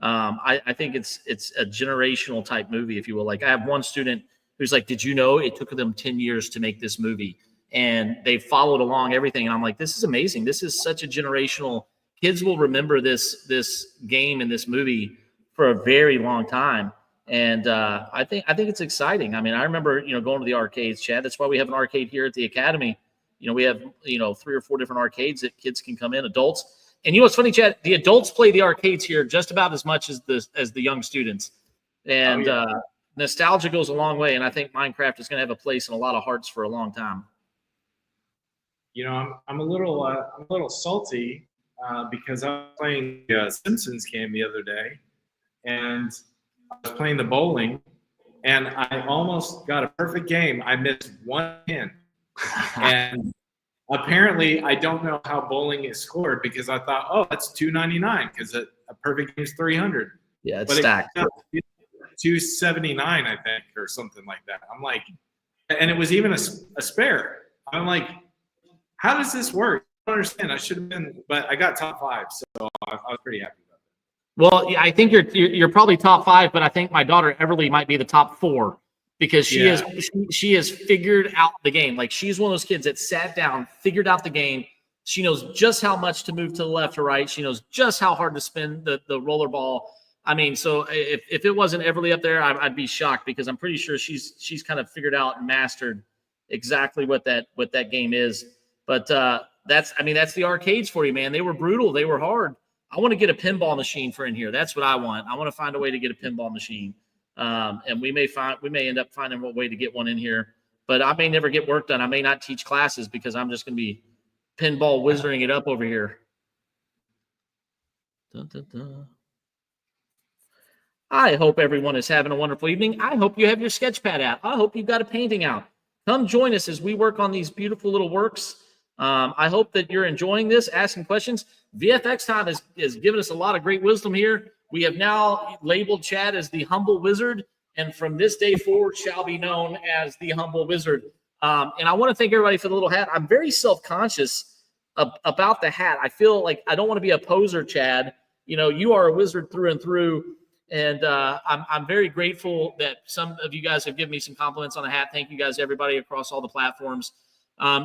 I think it's a generational type movie, if you will. Like I have one student who's like, "Did you know it took them 10 years to make this movie?" And they followed along everything. And I'm like, "This is amazing. This is such a generational. Kids will remember this game and this movie for a very long time." And I think it's exciting. I mean, I remember, going to the arcades, Chad. That's why we have an arcade here at the Academy. We have, 3 or 4 different arcades that kids can come in, adults. And what's funny, Chad? The adults play the arcades here just about as much as the young students. And nostalgia goes a long way. And I think Minecraft is going to have a place in a lot of hearts for a long time. I'm a little salty because I was playing the Simpsons game the other day, and I was playing the bowling, and I almost got a perfect game. I missed one pin. And apparently I don't know how bowling is scored, because I thought, oh, that's $299 because a perfect game is $300. Yeah, it's stacked. It's $279, I think, or something like that. I'm like, and it was even a spare. I'm like, how does this work? I don't understand. I should have been, but I got top 5, so I was pretty happy. Well, yeah, I think you're probably top 5, but I think my daughter Everly might be the top 4, because she has figured out the game. Like she's one of those kids that sat down, figured out the game. She knows just how much to move to the left or right. She knows just how hard to spin the roller ball. I mean, so if it wasn't Everly up there, I'd be shocked, because I'm pretty sure she's kind of figured out and mastered exactly what that game is. But that's the arcades for you, man. They were brutal. They were hard. I want to get a pinball machine for in here. That's what I want. I want to find a way to get a pinball machine. And we may end up finding a way to get one in here, but I may never get work done. I may not teach classes because I'm just going to be pinball wizarding it up over here. Dun, dun, dun. I hope everyone is having a wonderful evening. I hope you have your sketch pad out. I hope you've got a painting out. Come join us as we work on these beautiful little works. I hope that you're enjoying this, asking questions. VFX Time has given us a lot of great wisdom here. We have now labeled Chad as the humble wizard, and from this day forward shall be known as the humble wizard. And I want to thank everybody for the little hat. I'm very self-conscious about the hat. I feel like I don't want to be a poser, Chad. You are a wizard through and through. And I'm very grateful that some of you guys have given me some compliments on the hat. Thank you guys, everybody across all the platforms.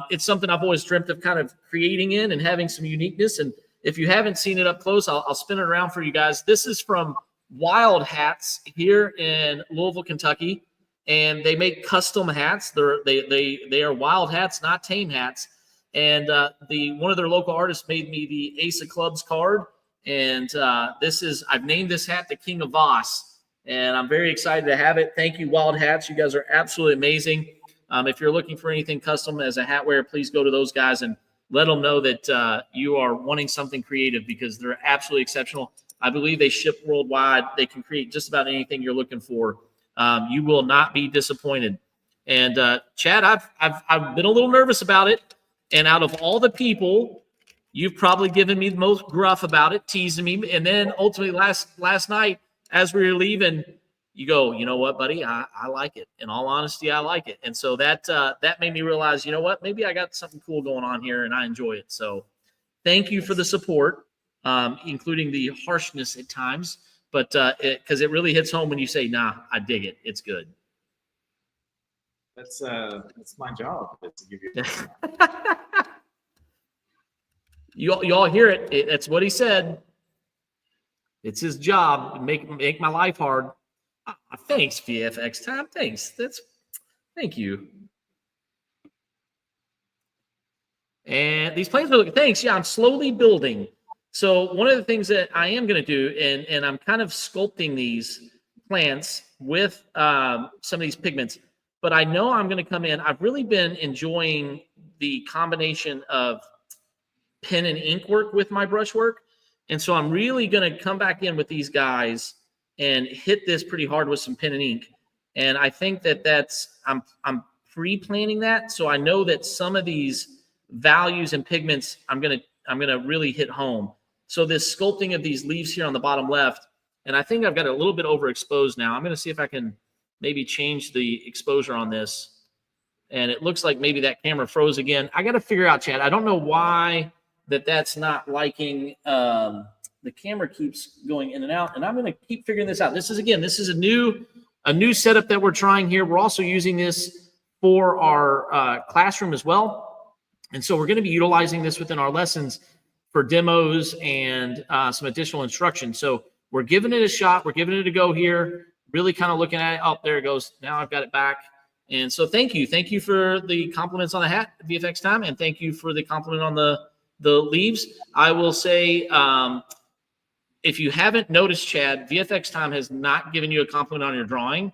It's something I've always dreamt of kind of creating in and having some uniqueness. And if you haven't seen it up close, I'll spin it around for you guys. This is from Wild Hats here in Louisville, Kentucky, and they make custom hats. They are wild hats, not tame hats. And one of their local artists made me the Ace of Clubs card. And I've named this hat the King of V.A.A.S. And I'm very excited to have it. Thank you, Wild Hats. You guys are absolutely amazing. If you're looking for anything custom as a hat wearer, please go to those guys and let them know that you are wanting something creative, because they're absolutely exceptional. I believe they ship worldwide. They can create just about anything you're looking for. You will not be disappointed. And Chad, I've been a little nervous about it. And out of all the people, you've probably given me the most gruff about it, teasing me. And then ultimately last night, as we were leaving, you go, you know what, buddy, I like it. In all honesty, I like it. And so that made me realize, you know what, maybe I got something cool going on here and I enjoy it. So thank you for the support, including the harshness at times, but because it really hits home when you say, nah, I dig it. It's good. That's my job, is to give you. You all hear it. That's what he said. It's his job. Make my life hard. Thanks, VFX time. Thanks. Thank you. And these plans are looking. Thanks. Yeah, I'm slowly building. So one of the things that I am going to do, and I'm kind of sculpting these plants with some of these pigments, but I know I'm going to come in. I've really been enjoying the combination of pen and ink work with my brush work. And so I'm really going to come back in with these guys and hit this pretty hard with some pen and ink. And I think I'm pre-planning that. So I know that some of these values and pigments, I'm going to really hit home. So this sculpting of these leaves here on the bottom left, and I think I've got it a little bit overexposed now. I'm going to see if I can maybe change the exposure on this. And it looks like maybe that camera froze again. I got to figure out, Chad. I don't know why that's not liking. The camera keeps going in and out, and I'm going to keep figuring this out. This is a new setup that we're trying here. We're also using this for our classroom as well. And so we're going to be utilizing this within our lessons for demos and some additional instruction. So we're giving it a shot. We're giving it a go here, really kind of looking at it. Oh, there it goes. Now I've got it back. And so thank you. Thank you for the compliments on the hat, VFX time, and thank you for the compliment on the leaves. I will say, if you haven't noticed, Chad, VFX time has not given you a compliment on your drawing.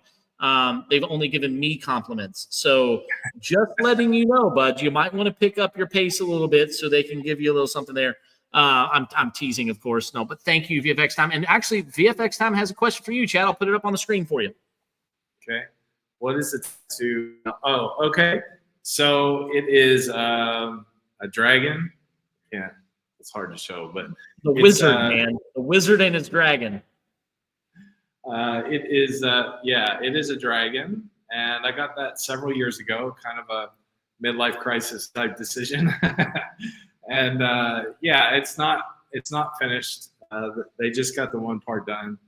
They've only given me compliments. So just letting you know, bud, you might want to pick up your pace a little bit so they can give you a little something there. I'm teasing, of course. No, but thank you, VFX time. And actually, VFX time has a question for you, Chad. I'll put it up on the screen for you. Okay. What is it to? Oh, okay. So it is a dragon. Yeah, it's hard to show, but the wizard, man, the wizard and his dragon. It is, it is a dragon, and I got that several years ago. Kind of a midlife crisis type decision, and it's not finished. They just got the one part done,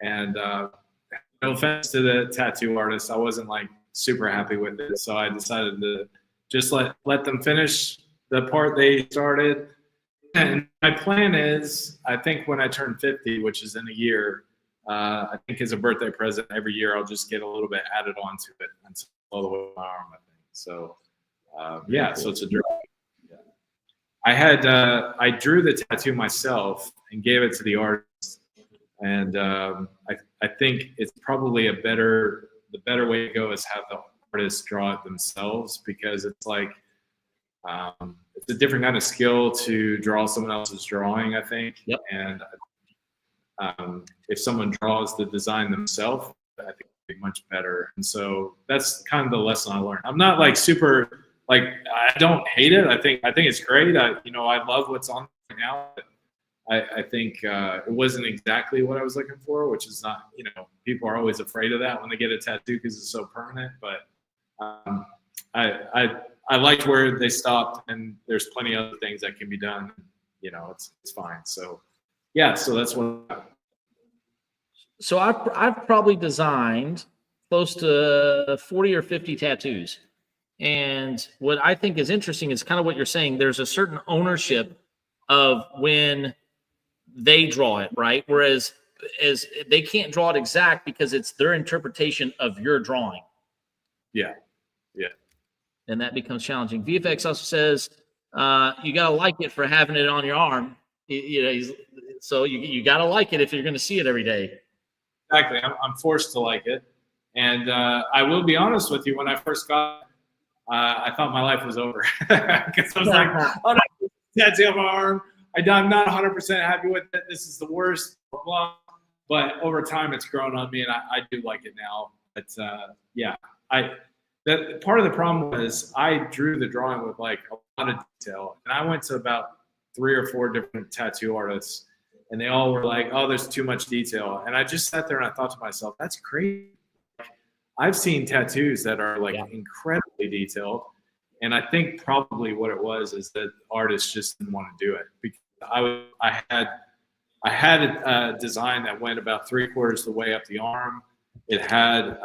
and no offense to the tattoo artist, I wasn't like super happy with it, so I decided to just let them finish the part they started. And my plan is, I think when I turn 50, which is in a year, I think as a birthday present, every year I'll just get a little bit added onto it until all the way to my arm, I think. So, so it's a dragon. Yeah. I drew the tattoo myself and gave it to the artist. And I think it's probably the better way to go is have the artist draw it themselves, because it's like, it's a different kind of skill to draw someone else's drawing, I think. Yep. And if someone draws the design themselves, I think it'd be much better. And so that's kind of the lesson I learned. I'm not like super, like, I don't hate it. I think it's great. I love what's on right now. I think it wasn't exactly what I was looking for, which is not, people are always afraid of that when they get a tattoo because it's so permanent. But I liked where they stopped, and there's plenty of other things that can be done. It's fine. So, so that's what. So I've probably designed close to 40 or 50 tattoos. And what I think is interesting is kind of what you're saying. There's a certain ownership of when they draw it, right? Whereas they can't draw it exact because it's their interpretation of your drawing. Yeah. And that becomes challenging. VFX also says you got to like it for having it on your arm. So you got to like it if you're going to see it every day. Exactly. I'm forced to like it. And I will be honest with you, when I first got I thought my life was over because I was like, oh no, tattoo on my arm. I'm not 100% happy with it. This is the worst. Blah, blah. But over time, it's grown on me, and I do like it now. But yeah, that part of the problem was I drew the drawing with like a lot of detail, and I went to about 3 or 4 different tattoo artists, and they all were like, "Oh, there's too much detail." And I just sat there and I thought to myself, "That's crazy." I've seen tattoos that are like incredibly detailed, and I think probably what it was is that artists just didn't want to do it because I had a design that went about 3/4 the way up the arm. It had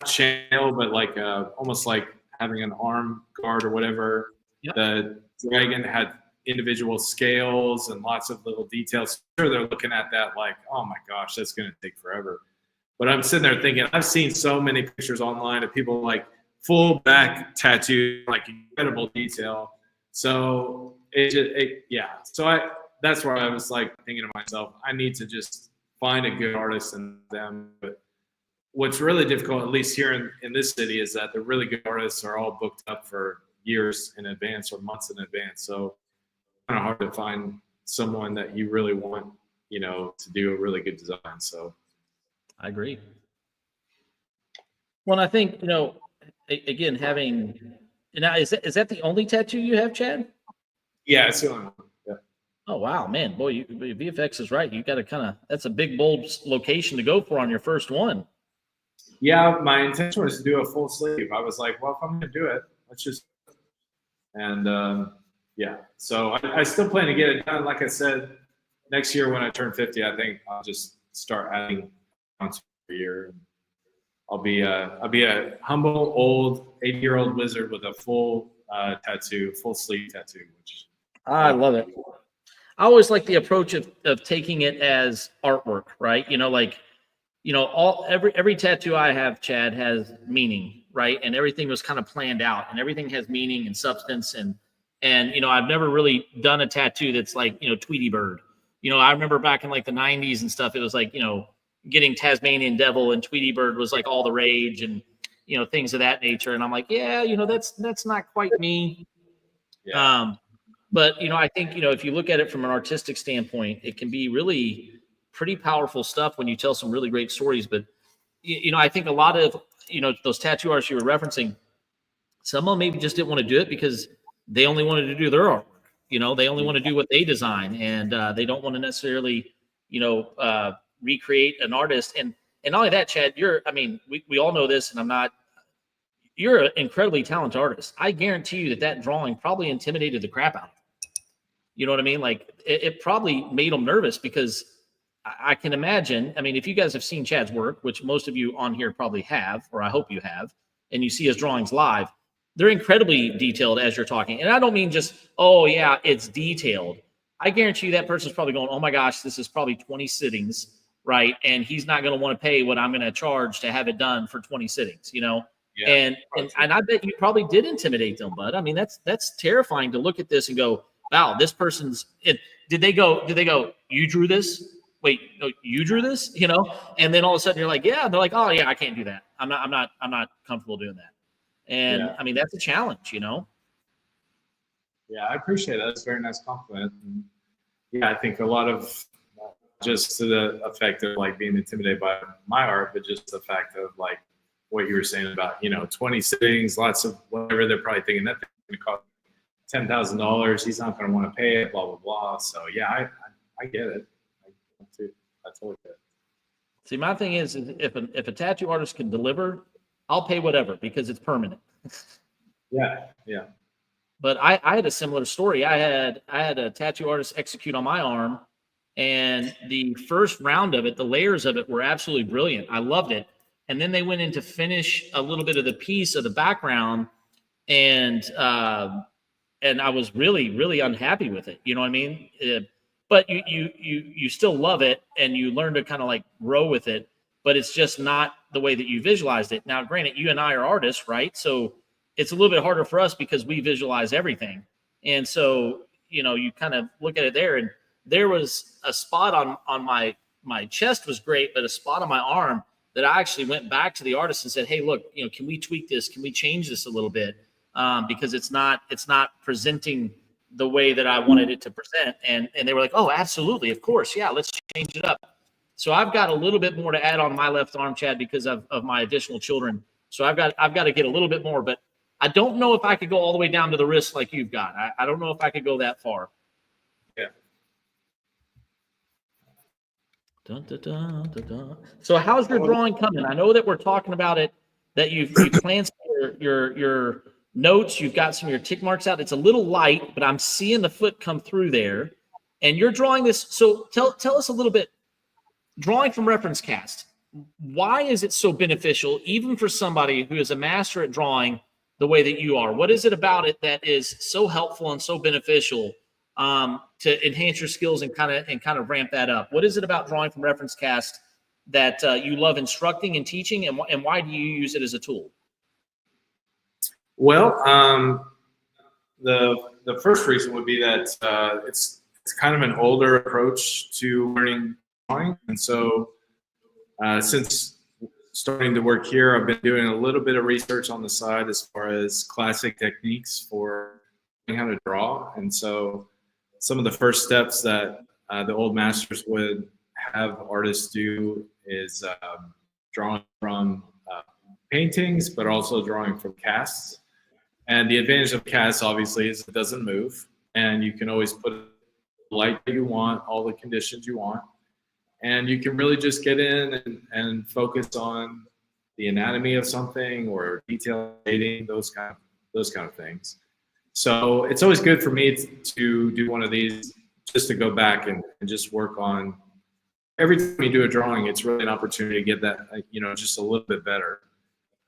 channel, but like almost like having an arm guard or whatever. Yep. The dragon had individual scales and lots of little details. Sure, they're looking at that like, oh my gosh, that's going to take forever. But I'm sitting there thinking, I've seen so many pictures online of people like full back tattoo, like incredible detail. So that's where I was like thinking to myself, I need to just find a good artist and them. But what's really difficult, at least here in this city, is that the really good artists are all booked up for years in advance or months in advance. So it's kind of hard to find someone that you really want, to do a really good design. So I agree. Well, I think, again, now is that the only tattoo you have, Chad? Yeah, it's the only one. Yeah. Oh, wow, man. Boy, VFX is right. You got to that's a big, bold location to go for on your first one. Yeah, my intention was to do a full sleeve. I was like, well, if I'm going to do it, let's just, and so I still plan to get it done. Like I said, next year when I turn 50, I think I'll just start adding months per year. I'll be a humble old 80-year-old wizard with a full sleeve tattoo. Which I love it. I always like the approach of taking it as artwork, right? Every tattoo I have, Chad, has meaning, right? And everything was kind of planned out, and everything has meaning and substance. And I've never really done a tattoo that's like, Tweety Bird. I remember back in like the 90s and stuff, it was like, getting Tasmanian Devil and Tweety Bird was like all the rage and, things of that nature. And I'm like, yeah, that's not quite me. Yeah. But, I think, if you look at it from an artistic standpoint, it can be really pretty powerful stuff when you tell some really great stories. But, I think a lot of, those tattoo artists you were referencing, some of them maybe just didn't want to do it because they only wanted to do their artwork. They only want to do what they design, and they don't want to necessarily, recreate an artist. And not only that, Chad, we all know this, and you're an incredibly talented artist. I guarantee you that drawing probably intimidated the crap out of them. You know what I mean? Like it probably made them nervous because I can imagine, if you guys have seen Chad's work, which most of you on here probably have, or I hope you have, and you see his drawings live, they're incredibly detailed as you're talking. And I don't mean just, oh yeah, it's detailed. I guarantee you that person's probably going, oh my gosh, this is probably 20 sittings, right? And he's not going to want to pay what I'm going to charge to have it done for 20 sittings, Yeah, and I bet you probably did intimidate them, bud. That's terrifying to look at this and go, wow, this person's it. Did they go, you drew this? Wait, no, you drew this, And then all of a sudden you're like, yeah, they're like, oh yeah, I can't do that. I'm not comfortable doing that. And that's a challenge, Yeah, I appreciate that. That's a very nice compliment. And yeah, I think a lot of just to the effect of like being intimidated by my art, but just the fact of like what you were saying about, 20 sittings, lots of whatever, they're probably thinking that thing's going to cost $10,000. He's not going to want to pay it, blah, blah, blah. So yeah, I get it. I totally get it. See, my thing is if a tattoo artist can deliver, I'll pay whatever because it's permanent. Yeah. But I had a similar story. I had a tattoo artist execute on my arm, and the first round of it, the layers of it were absolutely brilliant. I loved it. And then they went in to finish a little bit of the piece of the background, and I was really, really unhappy with it. You know what I mean? But you still love it, and you learn to kind of like grow with it. But it's just not the way that you visualized it. Now, granted, you and I are artists, right? So it's a little bit harder for us because we visualize everything. And so, you kind of look at it there, and there was a spot on my chest was great, but a spot on my arm, that I actually went back to the artist and said, hey, look, can we tweak this? Can we change this a little bit? Because it's not presenting the way that I wanted it to present. And they were like, oh, absolutely. Of course. Yeah, let's change it up. So I've got a little bit more to add on my left arm, Chad, because of my additional children. So I've got to get a little bit more, but I don't know if I could go all the way down to the wrist like you've got. I don't know if I could go that far. Yeah. Dun, dun, dun, dun, dun. So how's your drawing coming? I know that we're talking about it, that you've planned your notes. You've got some of your tick marks out. It's a little light, but I'm seeing the foot come through there. And you're drawing this. So tell us a little bit, drawing from reference cast. Why is it so beneficial, even for somebody who is a master at drawing the way that you are? What is it about it that is so helpful and so beneficial to enhance your skills and kind of ramp that up? What is it about drawing from reference cast that you love instructing and teaching, and why do you use it as a tool? Well, the first reason would be that it's kind of an older approach to learning drawing, and so since starting to work here, I've been doing a little bit of research on the side as far as classic techniques for learning how to draw. And so some of the first steps that the old masters would have artists do is drawing from paintings, but also drawing from casts. And the advantage of casts, obviously, is it doesn't move, and you can always put the light that you want, all the conditions you want. And you can really just get in and focus on the anatomy of something or detail shading, those kind of things. So it's always good for me to do one of these, just to go back and just work on. Every time you do a drawing, it's really an opportunity to get that, just a little bit better.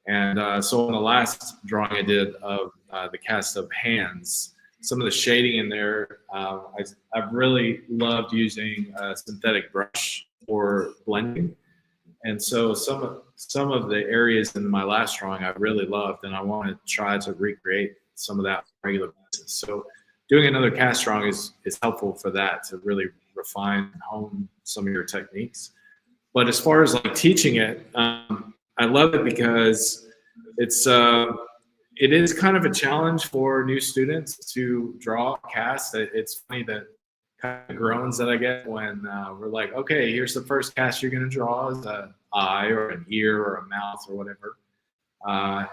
And so in the last drawing I did of the cast of hands, some of the shading in there, I've really loved using a synthetic brush for blending. And so some of the areas in my last drawing I really loved, and I want to try to recreate some of that on a regular basis. So doing another cast drawing is helpful for that, to really refine and hone some of your techniques. But as far as like teaching it, I love it because it is kind of a challenge for new students to draw a cast. It's funny that kind of groans that I get when we're like, okay, here's the first cast you're going to draw is an eye or an ear or a mouth or whatever.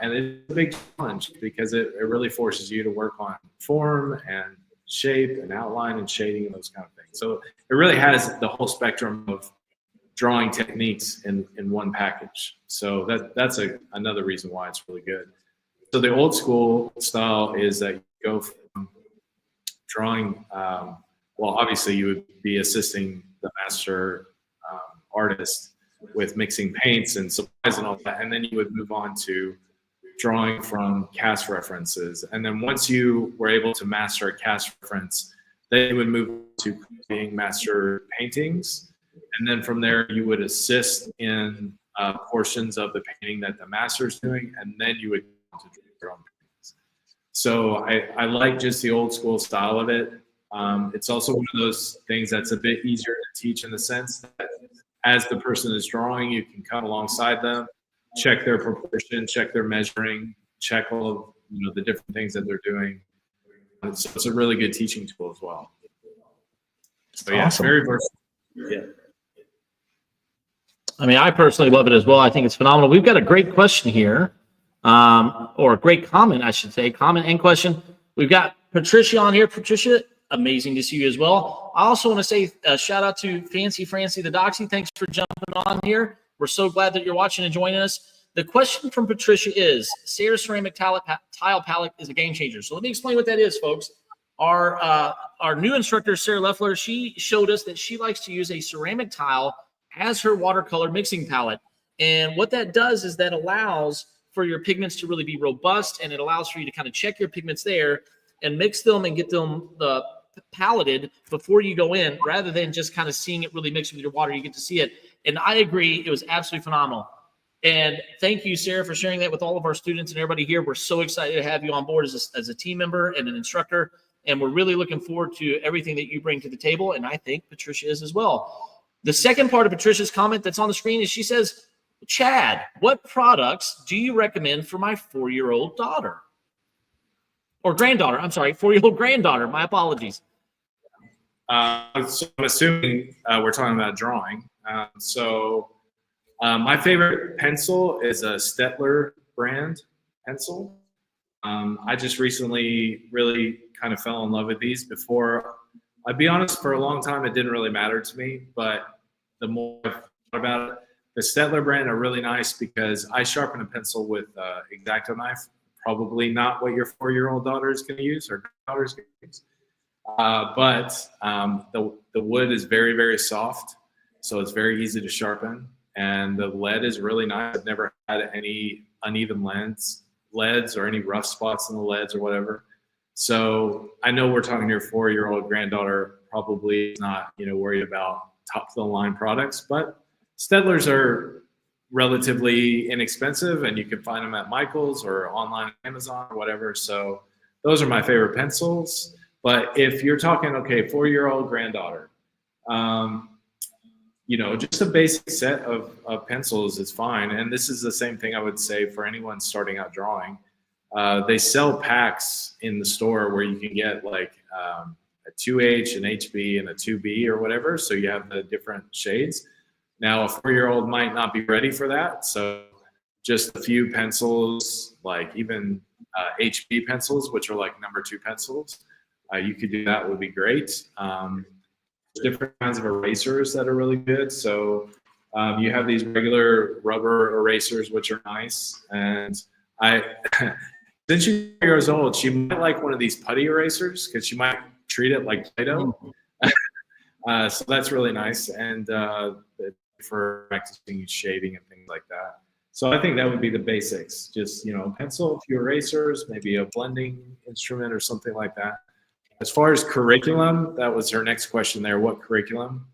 And it's a big challenge because it really forces you to work on form and shape and outline and shading and those kind of things. So it really has the whole spectrum of drawing techniques in one package. So that's another reason why it's really good. So the old school style is that you go from drawing, well, obviously you would be assisting the master artist with mixing paints and supplies and all that, and then you would move on to drawing from cast references. And then once you were able to master a cast reference, then you would move to creating master paintings. And then from there, you would assist in portions of the painting that the master's doing, and then you would to draw your own paintings. So I like just the old school style of it. It's also one of those things that's a bit easier to teach in the sense that as the person is drawing, you can come alongside them, check their proportion, check their measuring, check all of the different things that they're doing. So it's a really good teaching tool as well. So yeah, awesome. Very versatile. Yeah. I mean, I personally love it as well. I think it's phenomenal. We've got a great question here, or a great comment, I should say, comment and question. We've got Patricia on here. Patricia, amazing to see you as well. I also want to say a shout out to Fancy Francie the Doxy. Thanks for jumping on here. We're so glad that you're watching and joining us. The question from Patricia is, Sarah's ceramic tile palette is a game changer. So let me explain what that is, folks. Our new instructor, Sarah Leffler, she showed us that she likes to use a ceramic tile as her watercolor mixing palette. And what that does is that allows for your pigments to really be robust, and it allows for you to kind of check your pigments there and mix them and get them paletted before you go in, rather than just kind of seeing it really mixed with your water. You get to see it. And I agree, it was absolutely phenomenal. And thank you, Sarah, for sharing that with all of our students and everybody here. We're so excited to have you on board as a team member and an instructor. And we're really looking forward to everything that you bring to the table. And I think Patricia is as well. The second part of Patricia's comment that's on the screen is she says, Chad, what products do you recommend for my 4-year-old daughter? Or granddaughter, I'm sorry, 4-year-old granddaughter. My apologies. So I'm assuming we're talking about drawing. My favorite pencil is a Stettler brand pencil. I just recently really kind of fell in love with these. Before, I'd be honest, for a long time it didn't really matter to me, but the more I've thought about it, the Stettler brand are really nice because I sharpen a pencil with X-Acto knife. Probably not what your 4-year-old daughter is going to use or daughter is going to use. But the wood is very, very soft, so it's very easy to sharpen. And the lead is really nice. I've never had any uneven leads or any rough spots in the leads or whatever. So I know we're talking to your 4-year-old granddaughter, probably not, worried about top of the line products, but Stettlers are relatively inexpensive and you can find them at Michael's or online at Amazon or whatever. So those are my favorite pencils. But if you're talking, okay, 4-year-old granddaughter, just a basic set of pencils is fine. And this is the same thing I would say for anyone starting out drawing. They sell packs in the store where you can get like a 2H, an HB, and a 2B or whatever. So you have the different shades. Now, a 4-year-old might not be ready for that. So just a few pencils, like even HB pencils, which are like number 2 pencils. You could do that, would be great. Different kinds of erasers that are really good. So you have these regular rubber erasers, which are nice. And since she's 4 years old, she might like one of these putty erasers because she might treat it like Play-Doh. So that's really nice. And for practicing shading and things like that. So I think that would be the basics. Just, pencil, a few erasers, maybe a blending instrument or something like that. As far as curriculum, that was her next question there. What curriculum?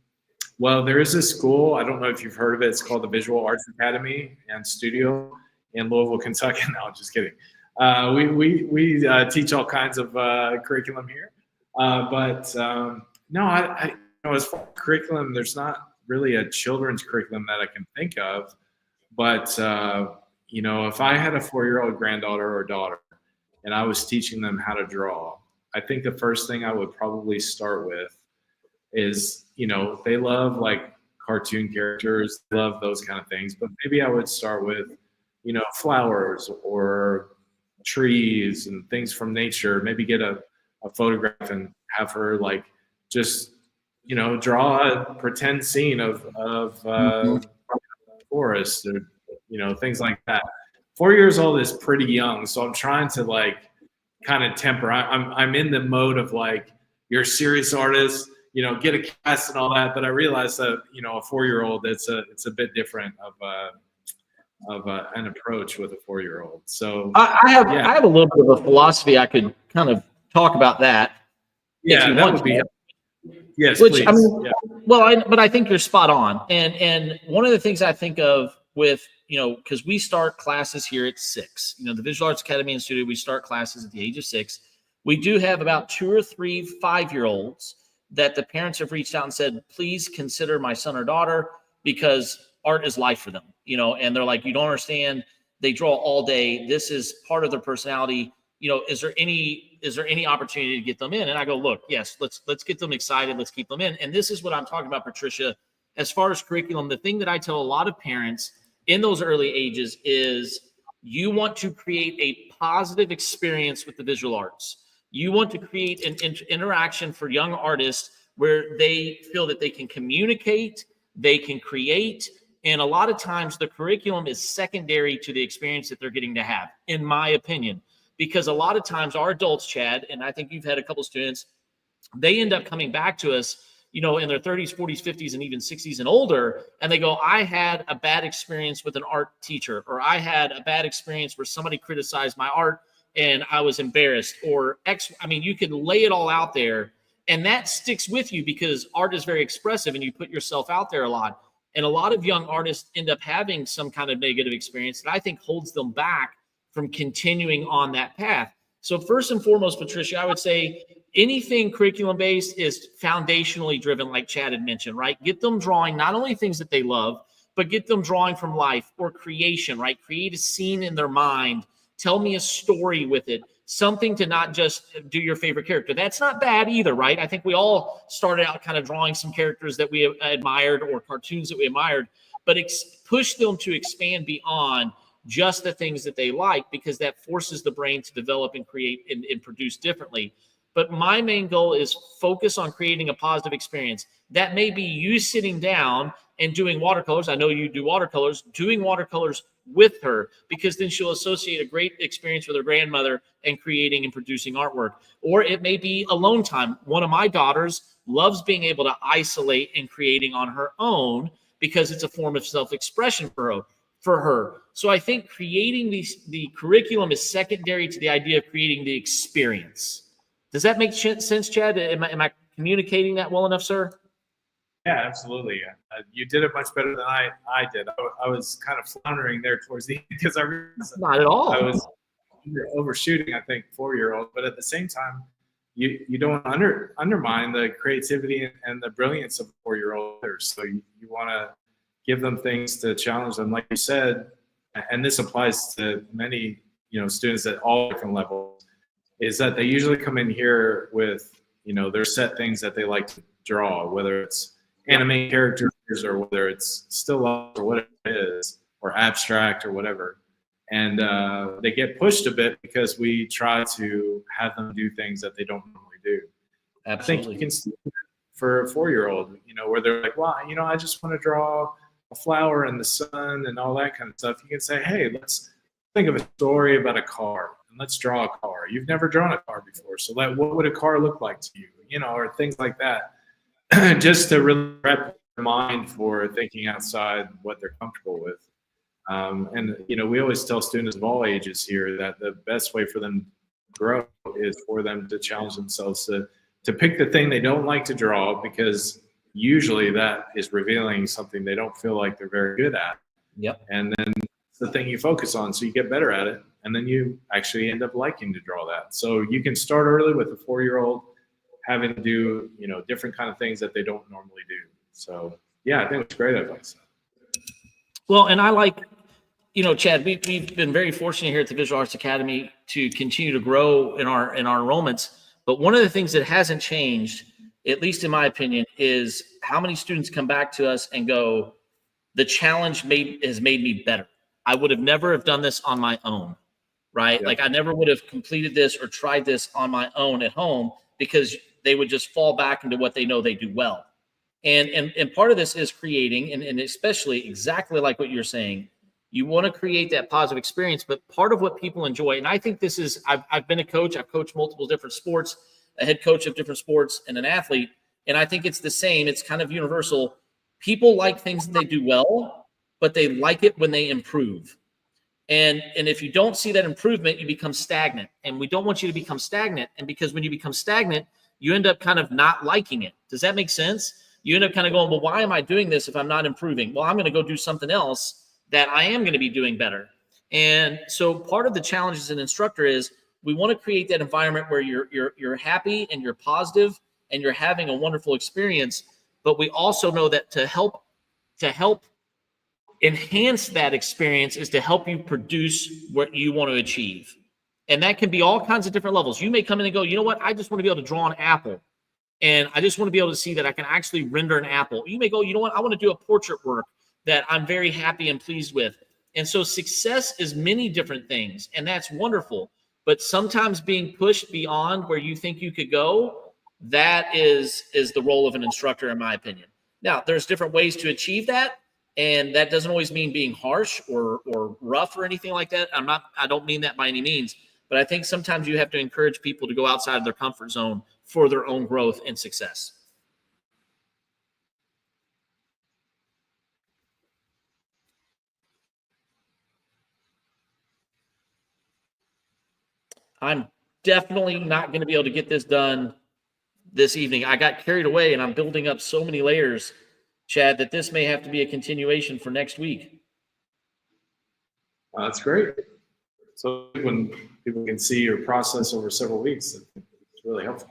Well, there is a school. I don't know if you've heard of it. It's called the Visual Arts Academy and Studio in Louisville, Kentucky. No, I'm just kidding. We teach all kinds of curriculum here. No, as far as curriculum, there's not really a children's curriculum that I can think of. But, if I had a 4-year-old granddaughter or daughter and I was teaching them how to draw, I think the first thing I would probably start with is, they love like cartoon characters, they love those kind of things, but maybe I would start with, flowers or trees and things from nature, maybe get a photograph and have her like just, draw a pretend scene of forest or, things like that. 4 years old is pretty young. So I'm trying to like kind of temper. I'm in the mode of like, you're a serious artist, get a cast and all that. But I realize that, a 4-year-old, it's a bit different of an approach with a 4-year-old. So I have a little bit of a philosophy I could kind of talk about that. Yeah, that would be. Yes, which, please. I mean, yeah. But I think you're spot on. And one of the things I think of with, because we start classes here at 6, the Visual Arts Academy and Studio, we start classes at the age of 6. We do have about 2 or 3 5-year-olds that the parents have reached out and said, please consider my son or daughter because art is life for them, and they're like, you don't understand. They draw all day. This is part of their personality. Is there any opportunity to get them in? And I go, look, yes, let's get them excited. Let's keep them in. And this is what I'm talking about, Patricia. As far as curriculum, the thing that I tell a lot of parents in those early ages is you want to create a positive experience with the visual arts. You want to create an interaction for young artists where they feel that they can communicate, they can create. And a lot of times the curriculum is secondary to the experience that they're getting to have, in my opinion. Because a lot of times our adults, Chad, and I think you've had a couple students, they end up coming back to us, in their 30s, 40s, 50s, and even 60s and older. And they go, I had a bad experience with an art teacher, or I had a bad experience where somebody criticized my art and I was embarrassed, or you can lay it all out there. And that sticks with you because art is very expressive and you put yourself out there a lot. And a lot of young artists end up having some kind of negative experience that I think holds them back from continuing on that path. So first and foremost, Patricia, I would say anything curriculum-based is foundationally driven, like Chad had mentioned, right? Get them drawing not only things that they love, but get them drawing from life or creation, right? Create a scene in their mind. Tell me a story with it, something to not just do your favorite character. That's not bad either, right? I think we all started out kind of drawing some characters that we admired or cartoons that we admired, but push them to expand beyond just the things that they like, because that forces the brain to develop and create and produce differently. But my main goal is focus on creating a positive experience. That may be you sitting down and doing watercolors. I know you do watercolors, doing watercolors with her, because then she'll associate a great experience with her grandmother and creating and producing artwork. Or it may be alone time. One of my daughters loves being able to isolate and creating on her own because it's a form of self-expression for her. So I think creating the curriculum is secondary to the idea of creating the experience. Does that make sense, Chad? Am I communicating that well enough, sir? Yeah, absolutely. You did it much better than I did. I was kind of floundering there towards the end because I realized Not at all. I was overshooting, I think, 4-year-old. But at the same time, you don't undermine the creativity and the brilliance of 4-year-old. So you want to give them things to challenge them, like you said. And this applies to many students at all different levels. Is that they usually come in here with their set things that they like to draw, whether it's anime characters or whether it's still life or whatever it is, or abstract or whatever. And they get pushed a bit because we try to have them do things that they don't normally do. Absolutely. I think you can see for a 4-year-old, where they're like, well, I just want to draw a flower in the sun and all that kind of stuff. You can say, hey, let's think of a story about a car and let's draw a car. You've never drawn a car before, so what would a car look like to you? Or things like that. Just to really prep their mind for thinking outside what they're comfortable with. And we always tell students of all ages here that the best way for them to grow is for them to challenge themselves to pick the thing they don't like to draw, because usually that is revealing something they don't feel like they're very good at. Yep. And then it's the thing you focus on, so you get better at it, and then you actually end up liking to draw that. So you can start early with a 4-year-old having to do different kind of things that they don't normally do. So yeah, I think it's great advice. Well, and I like, Chad, we've been very fortunate here at the Visual Arts Academy to continue to grow in our enrollments. But one of the things that hasn't changed, at least in my opinion, is how many students come back to us and go, the challenge has made me better. I would have never have done this on my own, right? Yep. Like I never would have completed this or tried this on my own at home, because they would just fall back into what they know they do well. And part of this is creating, and especially exactly like what you're saying, you want to create that positive experience. But part of what people enjoy, and I think this is, I've been a coach, I've coached multiple different sports, a head coach of different sports, and an athlete. And I think it's the same. It's kind of universal. People like things that they do well, but they like it when they improve. And if you don't see that improvement, you become stagnant. And we don't want you to become stagnant. And because when you become stagnant, you end up kind of not liking it. Does that make sense? You end up kind of going, well, why am I doing this if I'm not improving? Well, I'm going to go do something else that I am going to be doing better. And so part of the challenge as an instructor is we want to create that environment where you're happy and you're positive and you're having a wonderful experience. But we also know that to help enhance that experience is to help you produce what you want to achieve. And that can be all kinds of different levels. You may come in and go, you know what? I just want to be able to draw an apple. And I just want to be able to see that I can actually render an apple. You may go, you know what? I want to do a portrait work that I'm very happy and pleased with. And so success is many different things, and that's wonderful. But sometimes being pushed beyond where you think you could go, that is the role of an instructor, in my opinion. Now, there's different ways to achieve that. And that doesn't always mean being harsh or rough or anything like that. I don't mean that by any means, but I think sometimes you have to encourage people to go outside of their comfort zone for their own growth and success. I'm definitely not going to be able to get this done this evening. I got carried away and I'm building up so many layers, Chad, that this may have to be a continuation for next week. That's great. So when people can see your process over several weeks, it's really helpful.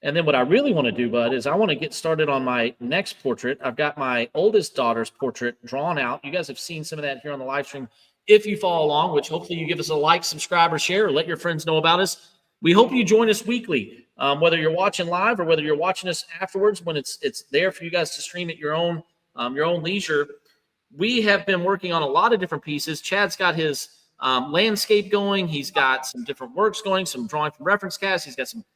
And then what I really want to do, bud, is I want to get started on my next portrait. I've got my oldest daughter's portrait drawn out. You guys have seen some of that here on the live stream. If you follow along, which hopefully you give us a like, subscribe, or share, or let your friends know about us. We hope you join us weekly, whether you're watching live or whether you're watching us afterwards when it's there for you guys to stream at your own leisure. We have been working on a lot of different pieces. Chad's got his landscape going. He's got some different works going, some drawing from reference cast. He's got some,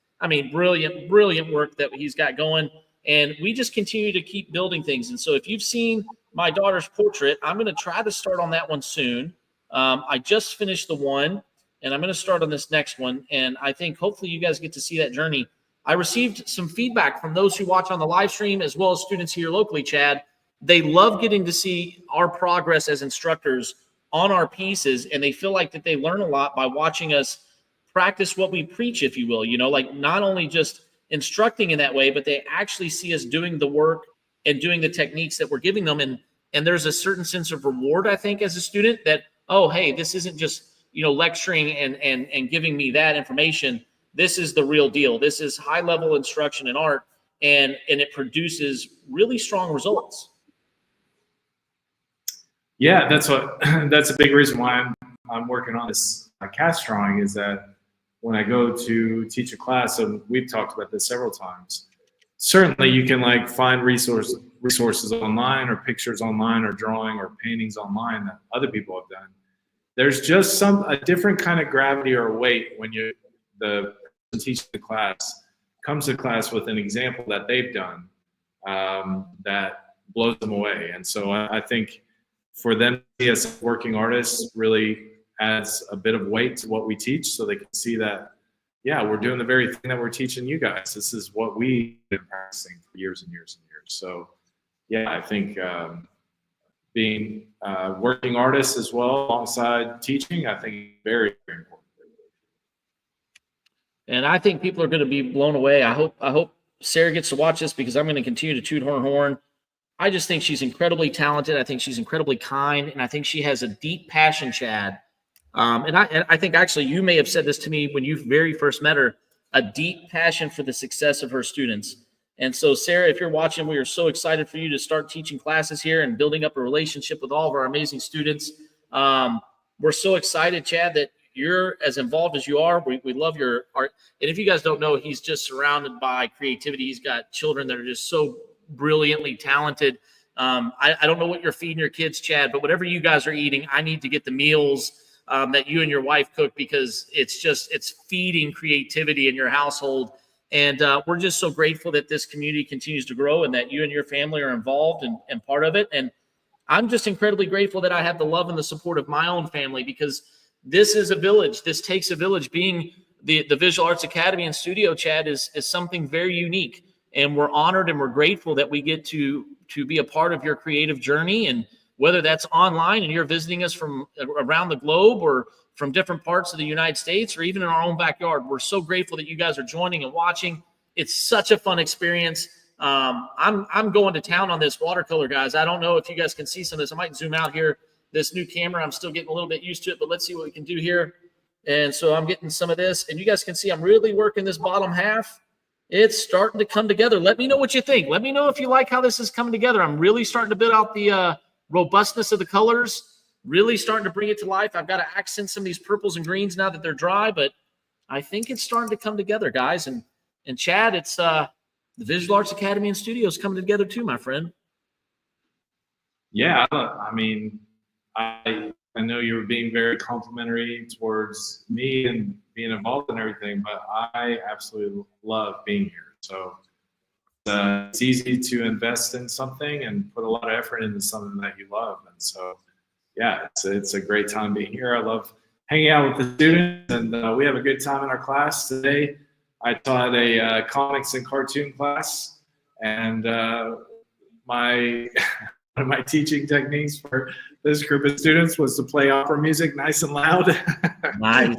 brilliant work that he's got going. And we just continue to keep building things. And so if you've seen my daughter's portrait, I'm going to try to start on that one soon. I just finished the one, and I'm going to start on this next one. And I think hopefully you guys get to see that journey. I received some feedback from those who watch on the live stream as well as students here locally, Chad. They love getting to see our progress as instructors on our pieces, and they feel like that they learn a lot by watching us practice what we preach, if you will, like not only just instructing in that way, but they actually see us doing the work and doing the techniques that we're giving them. And there's a certain sense of reward, I think, as a student that, oh, hey, this isn't just, lecturing and giving me that information. This is the real deal. This is high level instruction in art, and it produces really strong results. Yeah, that's a big reason why I'm working on this cast drawing, is that when I go to teach a class, and we've talked about this several times, certainly you can find resources online or pictures online or drawing or paintings online that other people have done. There's just a different kind of gravity or weight when the person teaching the class comes to class with an example that they've done that blows them away. And so I think for them to see us as working artists really adds a bit of weight to what we teach, so they can see that, yeah, we're doing the very thing that we're teaching you guys. This is what we've been practicing for years and years and years. So yeah, I think being working artists as well alongside teaching, I think is very, very important. And I think people are going to be blown away. I hope Sarah gets to watch this, because I'm going to continue to toot her horn. I just think she's incredibly talented. I think she's incredibly kind, and I think she has a deep passion, Chad. And I think actually you may have said this to me when you very first met her, a deep passion for the success of her students. And so, Sarah, if you're watching, we are so excited for you to start teaching classes here and building up a relationship with all of our amazing students. We're so excited, Chad, that you're as involved as you are. We love your art. And if you guys don't know, he's just surrounded by creativity. He's got children that are just so brilliantly talented. I don't know what you're feeding your kids, Chad, but whatever you guys are eating, I need to get the meals that you and your wife cook, because it's feeding creativity in your household. And we're just so grateful that this community continues to grow and that you and your family are involved and part of it. And I'm just incredibly grateful that I have the love and the support of my own family, because this is a village. This takes a village. Being the Visual Arts Academy and Studio, Chad, is something very unique. And we're honored and we're grateful that we get to be a part of your creative journey. And whether that's online and you're visiting us from around the globe or from different parts of the United States or even in our own backyard, we're so grateful that you guys are joining and watching. It's such a fun experience. I'm going to town on this watercolor, guys. I don't know if you guys can see some of this. I might zoom out here. This new camera, I'm still getting a little bit used to it, but let's see what we can do here. And so I'm getting some of this, and you guys can see I'm really working this bottom half. It's starting to come together. Let me know what you think. Let me know if you like how this is coming together. I'm really starting to build out the robustness of the colors, really starting to bring it to life. I've got to accent some of these purples and greens now that they're dry, but I think it's starting to come together, guys. And Chad, it's the Visual Arts Academy and Studios coming together too, my friend. Yeah, I mean, I know you were being very complimentary towards me and being involved in everything, but I absolutely love being here. So it's easy to invest in something and put a lot of effort into something that you love. And so, yeah, it's a great time being here. I love hanging out with the students, and we have a good time in our class today. I taught a comics and cartoon class, and one of my teaching techniques for this group of students was to play opera music nice and loud. Nice.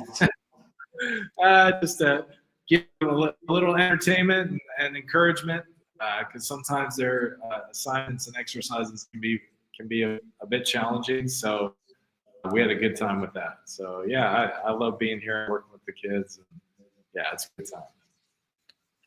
Just to give them a little entertainment and encouragement, because sometimes their assignments and exercises can be a bit challenging. So we had a good time with that. So yeah, I love being here and working with the kids. And yeah, it's a good time.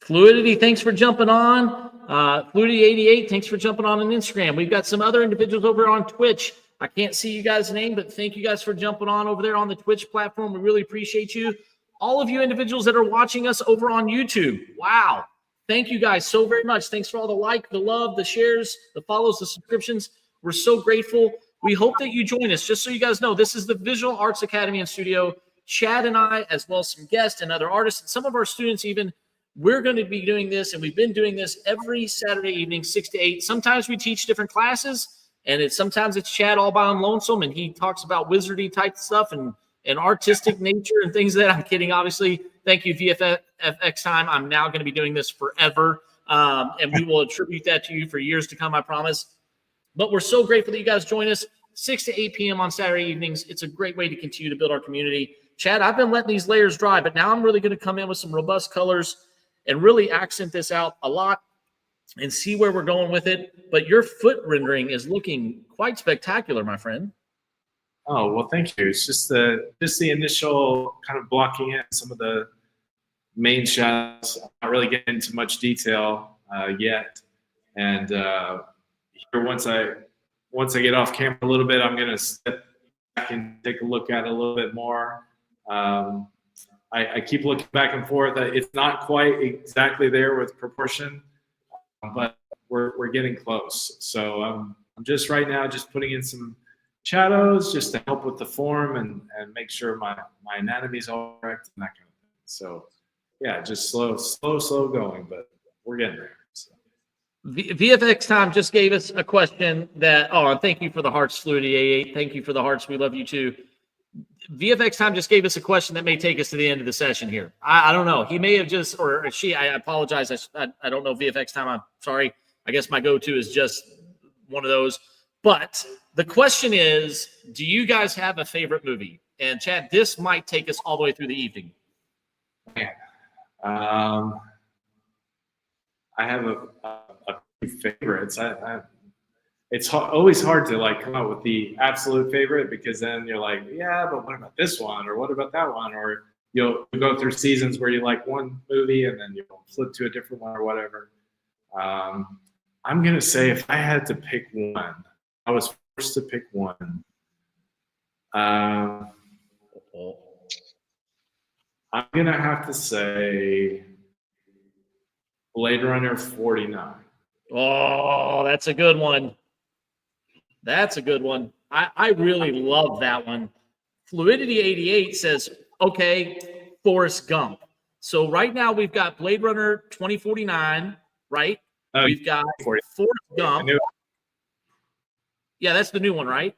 Fluidity, thanks for jumping on. Fluidity88, thanks for jumping on Instagram. We've got some other individuals over on Twitch. I can't see you guys' name, but thank you guys for jumping on over there on the Twitch platform. We really appreciate you. All of you individuals that are watching us over on YouTube. Wow. Thank you guys so very much. Thanks for all the like, the love, the shares, the follows, the subscriptions. We're so grateful. We hope that you join us. Just so you guys know, this is the Visual Arts Academy and Studio. Chad and I, as well as some guests and other artists, and some of our students even, we're going to be doing this, and we've been doing this every Saturday evening, 6 to 8. Sometimes we teach different classes, and sometimes it's Chad all by him lonesome, and he talks about wizardy type stuff and artistic nature and things that I'm kidding, obviously. Thank you, VFX Time. I'm now going to be doing this forever, and we will attribute that to you for years to come, I promise. But we're so grateful that you guys join us 6 to 8 p.m. on Saturday evenings. It's a great way to continue to build our community. Chad, I've been letting these layers dry, but now I'm really going to come in with some robust colors and really accent this out a lot and see where we're going with it. But your foot rendering is looking quite spectacular, my friend. Oh, well, thank you. It's just the initial kind of blocking in some of the main shots. I'm not really getting into much detail yet. And here, once I get off camera a little bit, I'm going to step back and take a look at it a little bit more. I keep looking back and forth. It's not quite exactly there with proportion, but we're getting close. So I'm just right now just putting in some shadows just to help with the form and make sure my anatomy is all correct and that kind of thing. So yeah, just slow going, but we're getting there. So. VFX Time just gave us a question that, and thank you for the hearts, Fluidity. Thank you for the hearts. We love you too. VFX Time just gave us a question that may take us to the end of the session here. I don't know. He may have just, or she, I apologize. I don't know VFX Time. I'm sorry. I guess my go-to is just one of those. But the question is, do you guys have a favorite movie? And Chad, this might take us all the way through the evening. I have a few favorites. It's always hard to like come up with the absolute favorite because then you're like, yeah, but what about this one? Or what about that one? Or you'll go through seasons where you like one movie and then you'll flip to a different one or whatever. I'm going to say if I had to pick one, I was forced to pick one. I'm going to have to say Blade Runner 49. Oh, that's a good one. That's a good one. I really love that one. Fluidity 88 says, okay, Forrest Gump. So right now we've got Blade Runner 2049, right? We've got Forrest Gump. Yeah, that's the new one, right?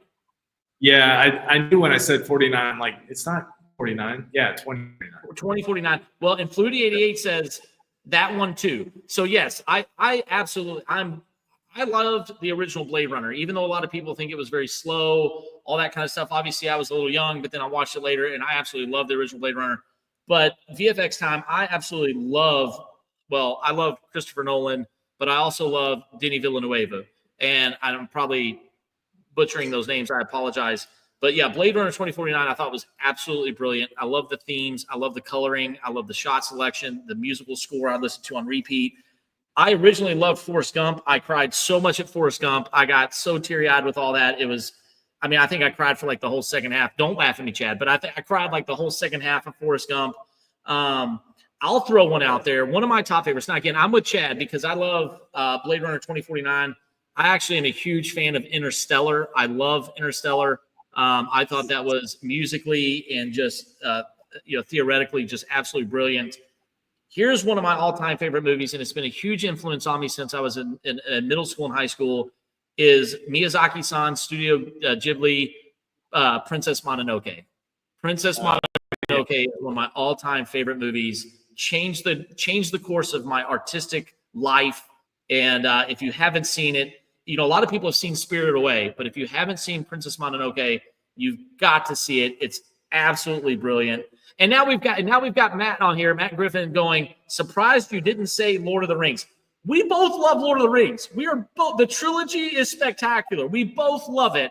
Yeah, I knew when I said 49, like, it's not 49. Yeah, 2049. 2049. Well, and Fluidity 88 says that one too. So yes, I absolutely, I loved the original Blade Runner, even though a lot of people think it was very slow, all that kind of stuff. Obviously, I was a little young, but then I watched it later, and I absolutely love the original Blade Runner. But VFX Time, I absolutely love, I love Christopher Nolan, but I also love Denis Villeneuve. And I'm probably butchering those names. I apologize. But yeah, Blade Runner 2049 I thought was absolutely brilliant. I love the themes. I love the coloring. I love the shot selection, the musical score I listened to on repeat. I originally loved Forrest Gump. I cried so much at Forrest Gump. I got so teary-eyed with all that. It was, I think I cried for like the whole second half. Don't laugh at me, Chad, but I cried like the whole second half of Forrest Gump. I'll throw one out there. One of my top favorites. Now, again, I'm with Chad because I love Blade Runner 2049. I actually am a huge fan of Interstellar. I love Interstellar. I thought that was musically and just, theoretically just absolutely brilliant. Here's one of my all-time favorite movies, and it's been a huge influence on me since I was in middle school and high school, is Miyazaki-san's Studio Ghibli, Princess Mononoke. Princess Mononoke is one of my all-time favorite movies. Changed the course of my artistic life. And if you haven't seen it, a lot of people have seen Spirited Away, but if you haven't seen Princess Mononoke, you've got to see it. It's absolutely brilliant. And now we've got Matt on here, Matt Griffin, going, surprised you didn't say Lord of the Rings. We both love Lord of the Rings. We are both, the trilogy is spectacular. We both love it.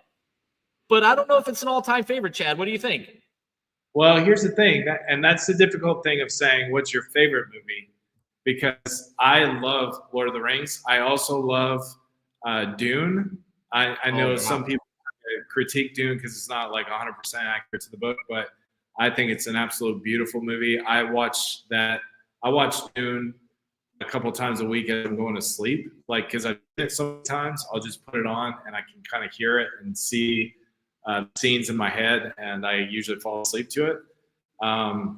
But I don't know if it's an all-time favorite, Chad. What do you think? Well, here's the thing, and that's the difficult thing of saying what's your favorite movie. because I love Lord of the Rings. I also love Dune. I know some people critique Dune because it's not like 100% accurate to the book, but I think it's an absolute beautiful movie. I watch Dune a couple times a week as I'm going to sleep, like because I've seen it so many times. I'll just put it on and I can kind of hear it and see scenes in my head, and I usually fall asleep to it.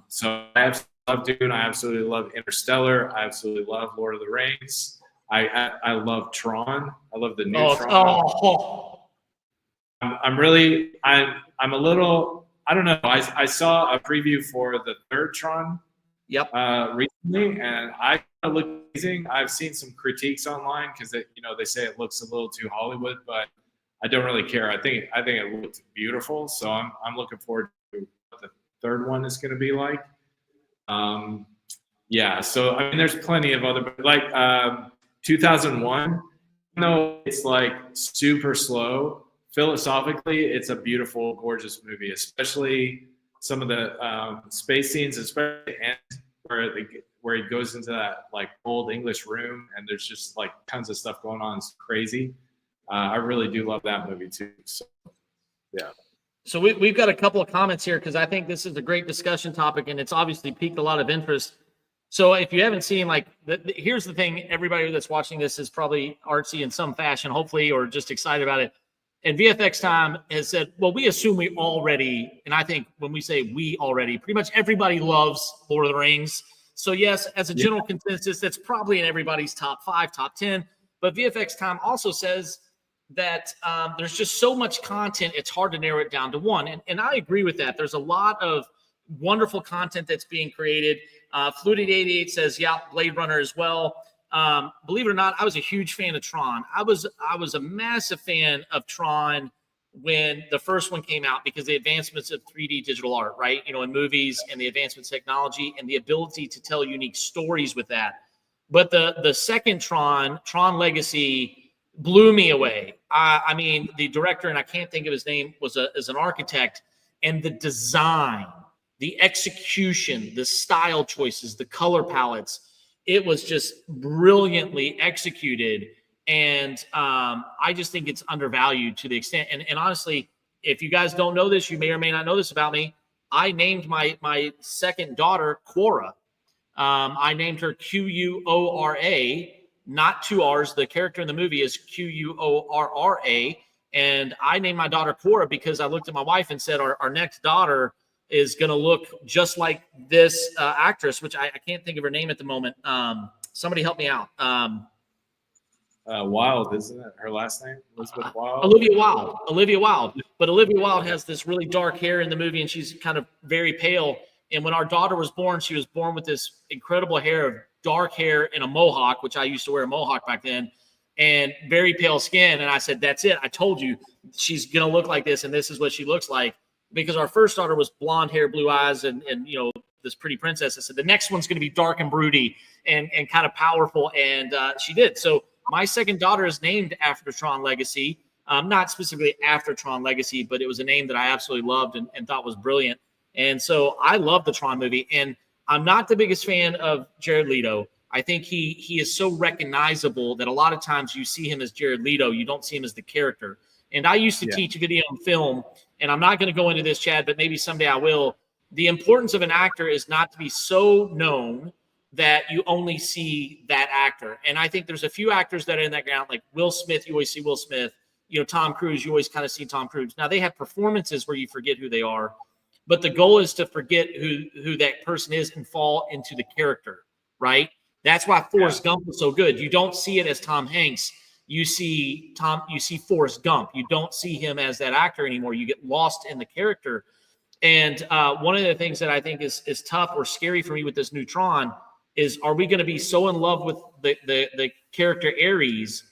So I absolutely love Dune. I absolutely love Interstellar. I absolutely love Lord of the Rings. I love Tron. I love the new Tron. I'm a little, I don't know. I saw a preview for the third Tron recently, and I look amazing. I've seen some critiques online because they say it looks a little too Hollywood, but I don't really care. I think it looks beautiful, so I'm looking forward to what the third one is going to be like. Yeah, so I mean, there's plenty of other, like 2001. Even though it's like super slow, philosophically, it's a beautiful, gorgeous movie, especially some of the space scenes, especially the end where he goes into that like old English room and there's just like tons of stuff going on. It's crazy. I really do love that movie too. So, yeah. So we've got a couple of comments here because I think this is a great discussion topic and it's obviously piqued a lot of interest. So if you haven't seen, like, here's the thing, everybody that's watching this is probably artsy in some fashion, hopefully, or just excited about it. And VFX Time has said, well, we assume we already, and I think when we say we already, pretty much everybody loves Lord of the Rings. So yes, as a general consensus, that's probably in everybody's top 5, top 10. But VFX Time also says that there's just so much content, it's hard to narrow it down to one. And I agree with that. There's a lot of wonderful content that's being created. Fluted88 says, yeah, Blade Runner as well. Believe it or not, I was a huge fan of Tron. I was a massive fan of Tron when the first one came out because the advancements of 3D digital art, right? In movies and the advancements of technology and the ability to tell unique stories with that. But the second Tron Legacy, blew me away. I mean, the director, and I can't think of his name, is an architect, and the design, the execution, the style choices, the color palettes, it was just brilliantly executed. And I just think it's undervalued to the extent. And honestly, if you guys don't know this, you may or may not know this about me. I named my second daughter Quora. I named her Quora, not 2 R's. The character in the movie is Quorra. And I named my daughter Quora because I looked at my wife and said, our next daughter is going to look just like this actress, which I can't think of her name at the moment. Somebody help me out. Wilde, isn't it her last name? Elizabeth Wilde? Olivia Wilde. But Olivia Wilde has this really dark hair in the movie, and she's kind of very pale. And when our daughter was born, she was born with this incredible hair of dark hair and a mohawk, which I used to wear a mohawk back then, and very pale skin. And I said, that's it. I told you she's going to look like this, and this is what she looks like. Because our first daughter was blonde hair, blue eyes, and this pretty princess. I said, the next one's going to be dark and broody and kind of powerful. And she did. So my second daughter is named after Tron Legacy, not specifically after Tron Legacy, but it was a name that I absolutely loved and thought was brilliant. And so I love the Tron movie. And I'm not the biggest fan of Jared Leto. I think he is so recognizable that a lot of times you see him as Jared Leto. You don't see him as the character. And I used to teach video and film, and I'm not going to go into this, Chad, but maybe someday I will. The importance of an actor is not to be so known that you only see that actor. And I think there's a few actors that are in that ground, like Will Smith, you always see Will Smith. Tom Cruise, you always kind of see Tom Cruise. Now, they have performances where you forget who they are, but the goal is to forget who that person is and fall into the character, right? That's why Forrest Gump was so good. You don't see it as Tom Hanks. You see Forrest Gump. You don't see him as that actor anymore. You get lost in the character. And one of the things that I think is tough or scary for me with this new Tron is, are we going to be so in love with the character Ares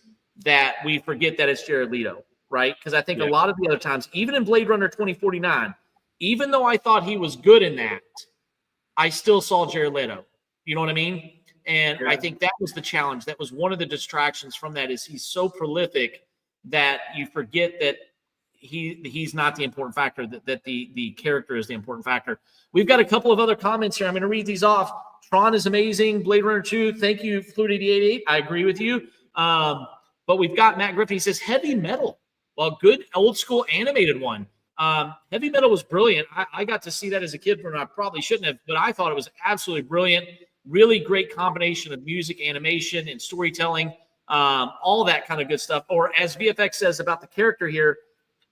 that we forget that it's Jared Leto, right? Because I think a lot of the other times, even in Blade Runner 2049, even though I thought he was good in that, I still saw Jared Leto. You know what I mean? And I think that was the challenge. That was one of the distractions from that, is he's so prolific that you forget that he's not the important factor, that the character is the important factor. We've got a couple of other comments here. I'm going to read these off. Tron is amazing. Blade Runner 2. Thank you, Fluid 88. I agree with you. But we've got Matt Griffin. He says heavy metal. Well, good old school animated one. Heavy metal was brilliant. I got to see that as a kid, and I probably shouldn't have, but I thought it was absolutely brilliant. Really great combination of music, animation, and storytelling. All that kind of good stuff. Or as VFX says about the character here,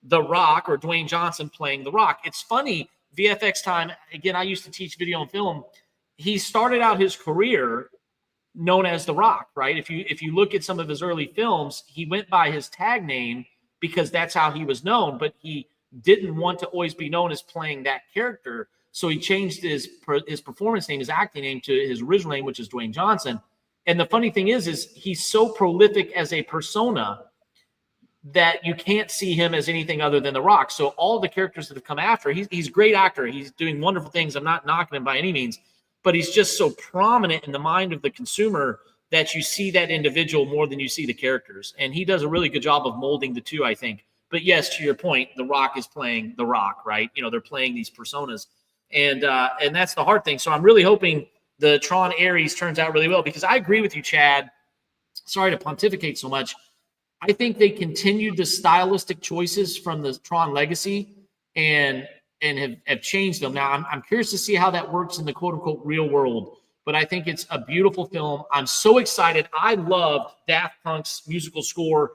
The Rock, or Dwayne Johnson playing The Rock. It's funny, VFX time, again, I used to teach video and film. He started out his career known as The Rock, right? If you look at some of his early films, he went by his tag name because that's how he was known, but he didn't want to always be known as playing that character. So he changed his performance name, his acting name, to his original name, which is Dwayne Johnson. And the funny thing is he's so prolific as a persona that you can't see him as anything other than The Rock. So all the characters that have come after, he's a great actor. He's doing wonderful things. I'm not knocking him by any means, but he's just so prominent in the mind of the consumer that you see that individual more than you see the characters. And he does a really good job of molding the two, I think. But yes, to your point, The Rock is playing The Rock, right? You know, they're playing these personas. And that's the hard thing. So I'm really hoping the Tron Ares turns out really well, because I agree with you, Chad. Sorry to pontificate so much. I think they continued the stylistic choices from the Tron Legacy and have changed them. Now, I'm curious to see how that works in the quote-unquote real world, but I think it's a beautiful film. I'm so excited. I loved Daft Punk's musical score,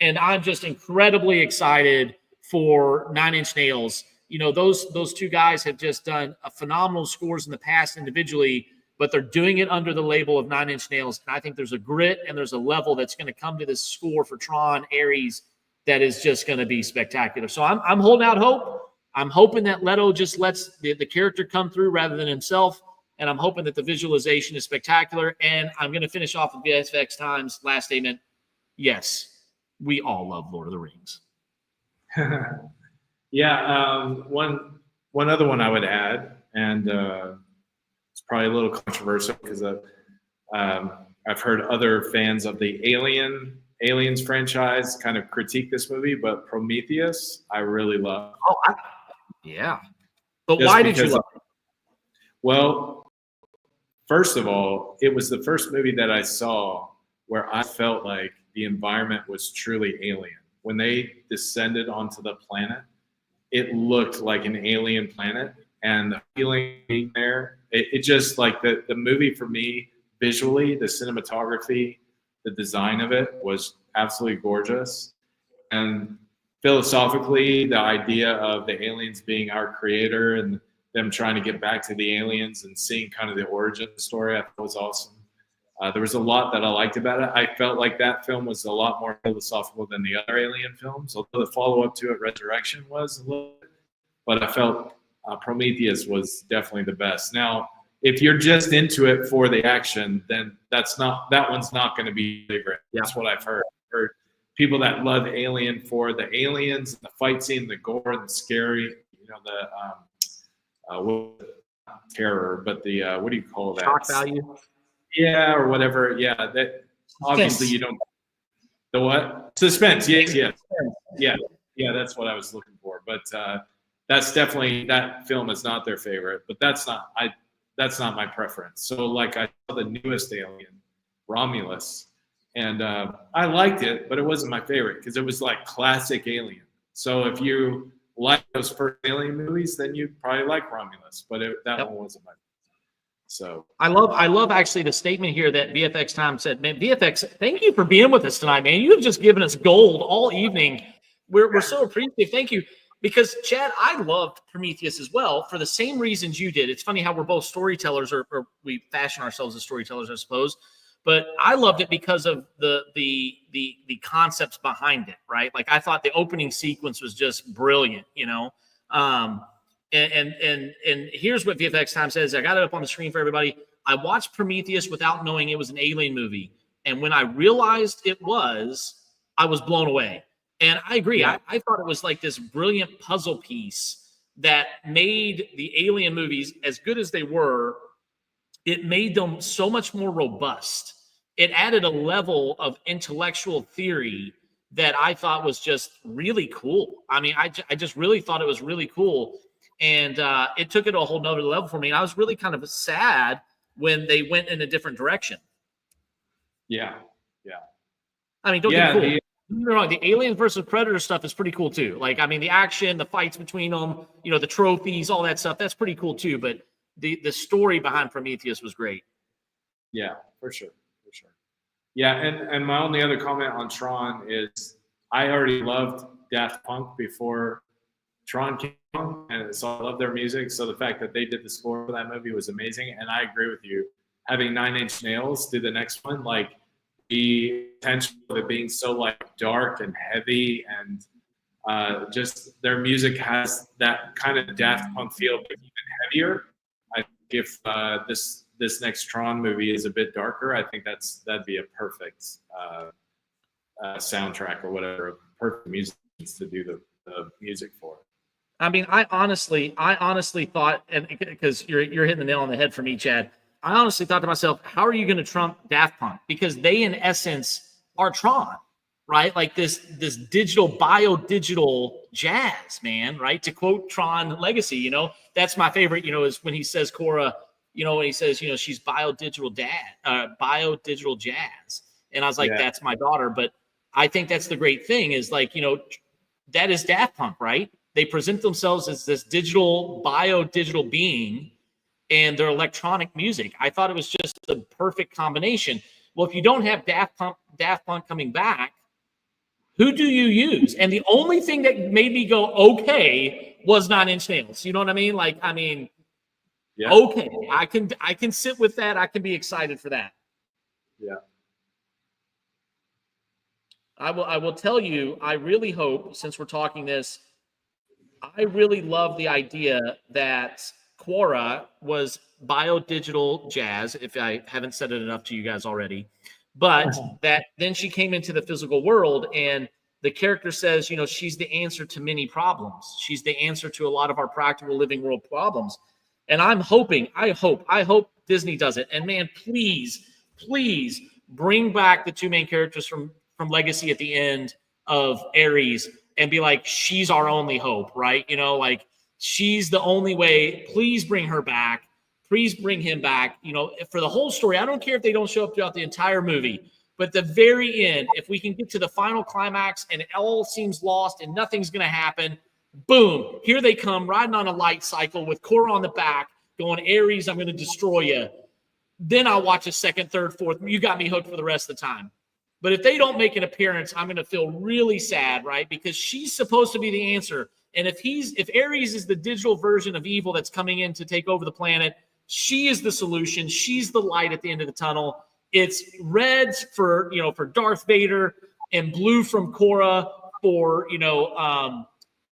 and I'm just incredibly excited for Nine Inch Nails. You know, those two guys have just done a phenomenal scores in the past individually, but they're doing it under the label of Nine Inch Nails. And I think there's a grit and there's a level that's going to come to this score for Tron Ares that is just going to be spectacular. So I'm holding out hope. I'm hoping that Leto just lets the character come through rather than himself. And I'm hoping that the visualization is spectacular. And I'm going to finish off with VFX Time's last statement. Yes, we all love Lord of the Rings. Yeah. One other one I would add, and it's probably a little controversial because I've heard other fans of the Aliens franchise kind of critique this movie, but Prometheus I really love. Oh, yeah. But why did you love it? Well, first of all, it was the first movie that I saw where I felt like the environment was truly alien. When they descended onto the planet, it looked like an alien planet, and the feeling being there, it just like the movie for me, visually, the cinematography, the design of it was absolutely gorgeous. And philosophically, the idea of the aliens being our creator and them trying to get back to the aliens and seeing kind of the origin story, I thought was awesome. There was a lot that I liked about it. I felt like that film was a lot more philosophical than the other Alien films, although the follow-up to it, Resurrection, was a little bit. But I felt Prometheus was definitely the best. Now, if you're just into it for the action, then that one's not going to be favorite. Yeah. That's what I've heard. I've heard people that love Alien for the aliens, the fight scene, the gore, and the scary, you know, the terror, but the what do you call that? Shock value. Yeah, or whatever. Yeah, that obviously you don't. The what? Suspense. Yes. Yeah. That's what I was looking for. But that's definitely, that film is not their favorite. But that's not my preference. So like I saw the newest Alien, Romulus, and I liked it, but it wasn't my favorite because it was like classic Alien. So if you like those first Alien movies, then you probably like Romulus. But that one wasn't my favorite. So I love actually the statement here that VFX Time said, man, VFX, thank you for being with us tonight, man. You have just given us gold all evening. We're so appreciative. Thank you. Because Chad, I loved Prometheus as well for the same reasons you did. It's funny how we're both storytellers, or we fashion ourselves as storytellers, I suppose. But I loved it because of the concepts behind it, right? Like I thought the opening sequence was just brilliant, you know. And here's what VFX Time says. I got it up on the screen for everybody. I watched Prometheus without knowing it was an alien movie. And when I realized it was, I was blown away. And I agree. Yeah. I thought it was like this brilliant puzzle piece that made the alien movies, as good as they were, it made them so much more robust. It added a level of intellectual theory that I thought was just really cool. I mean, I just really thought it was really cool. And it took it to a whole nother level for me. And I was really kind of sad when they went in a different direction. Yeah. I mean, don't get cool. The, Don't get me wrong, the Aliens versus Predator stuff is pretty cool too. Like, I mean, the action, the fights between them, you know, the trophies, all that stuff, that's pretty cool too. But the story behind Prometheus was great. yeah, for sure. Yeah, and my only other comment on Tron is I already loved Daft Punk before Tron came on, and so I love their music. So the fact that they did the score for that movie was amazing. And I agree with you. Having Nine Inch Nails do the next one, like the potential of it being so like dark and heavy, and just their music has that kind of Daft Punk feel, but even heavier. I think if this next Tron movie is a bit darker, I think that'd be a perfect soundtrack or whatever, perfect music to do the music for. I mean, I honestly thought, and because you're hitting the nail on the head for me, Chad. I honestly thought to myself, how are you going to trump Daft Punk? Because they, in essence, are Tron, right? Like this bio-digital jazz, man, right? To quote Tron Legacy, you know, that's my favorite, you know, is when he says Cora, you know, when he says, you know, she's bio-digital jazz. And I was like, that's my daughter. But I think that's the great thing is like, you know, that is Daft Punk, right? They present themselves as this bio-digital being, and their electronic music. I thought it was just the perfect combination. Well, if you don't have Daft Punk coming back, who do you use? And the only thing that made me go, okay, was Nine Inch Nails. You know what I mean? Like, I mean, okay, I can sit with that. I can be excited for that. Yeah. I will tell you, I really hope, since we're talking this, I really love the idea that Quora was bio-digital jazz, if I haven't said it enough to you guys already, but that then she came into the physical world, and the character says, you know, she's the answer to many problems. She's the answer to a lot of our practical living world problems. And I'm hoping, I hope Disney does it. And man, please bring back the two main characters from Legacy at the end of Ares and be like, she's our only hope, right? You know, like, she's the only way. Please bring her back. Please bring him back. You know, for the whole story, I don't care if they don't show up throughout the entire movie, but the very end, if we can get to the final climax and it all seems lost and nothing's going to happen, boom, here they come riding on a light cycle with Cora on the back going, Ares, I'm going to destroy you. Then I'll watch a second, third, fourth. You got me hooked for the rest of the time. But if they don't make an appearance, I'm going to feel really sad, right? Because she's supposed to be the answer. And if Ares is the digital version of evil that's coming in to take over the planet, she is the solution. She's the light at the end of the tunnel. It's red for Darth Vader and blue from Cora for the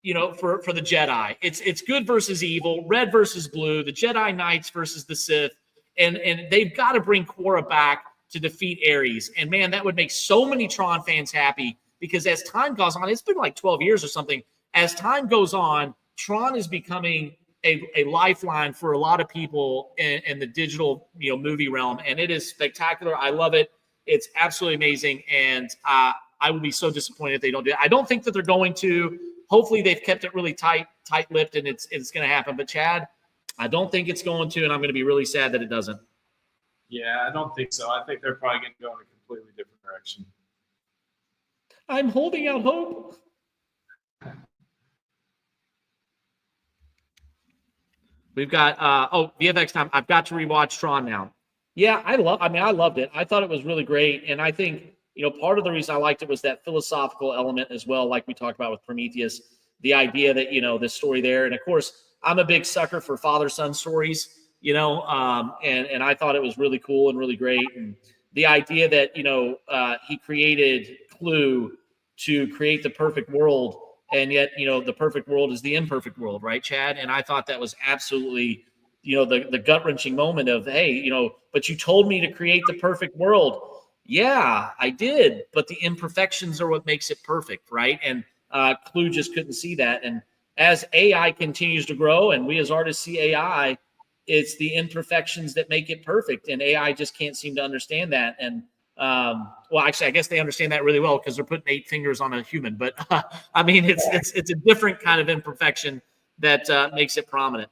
Jedi. It's good versus evil, red versus blue, the Jedi Knights versus the Sith, and they've got to bring Cora back to defeat Ares. And man, that would make so many Tron fans happy, because as time goes on, it's been like 12 years or something. As time goes on, Tron is becoming a lifeline for a lot of people in the digital movie realm, and it is spectacular. I love it. It's absolutely amazing, and I would be so disappointed if they don't do it. I don't think that they're going to. Hopefully, they've kept it really tight-lipped, and it's going to happen. But Chad, I don't think it's going to, and I'm going to be really sad that it doesn't. Yeah, I don't think so. I think they're probably going to go in a completely different direction. I'm holding out hope. We've got V.A.A.S time. I've got to rewatch Tron now. Yeah, I loved it. I thought it was really great, and I think part of the reason I liked it was that philosophical element as well, like we talked about with Prometheus. The idea that this story there, and of course, I'm a big sucker for father-son stories. And I thought it was really cool and really great. And the idea that, he created Clue to create the perfect world, and yet, the perfect world is the imperfect world, right, Chad? And I thought that was absolutely, the gut-wrenching moment of, hey, but you told me to create the perfect world. Yeah, I did, but the imperfections are what makes it perfect, right? And Clue just couldn't see that. And as AI continues to grow and we as artists see AI, it's the imperfections that make it perfect, and AI just can't seem to understand that. And Well, actually, I guess they understand that really well because they're putting 8 fingers on a human. But I mean, it's a different kind of imperfection that makes it prominent.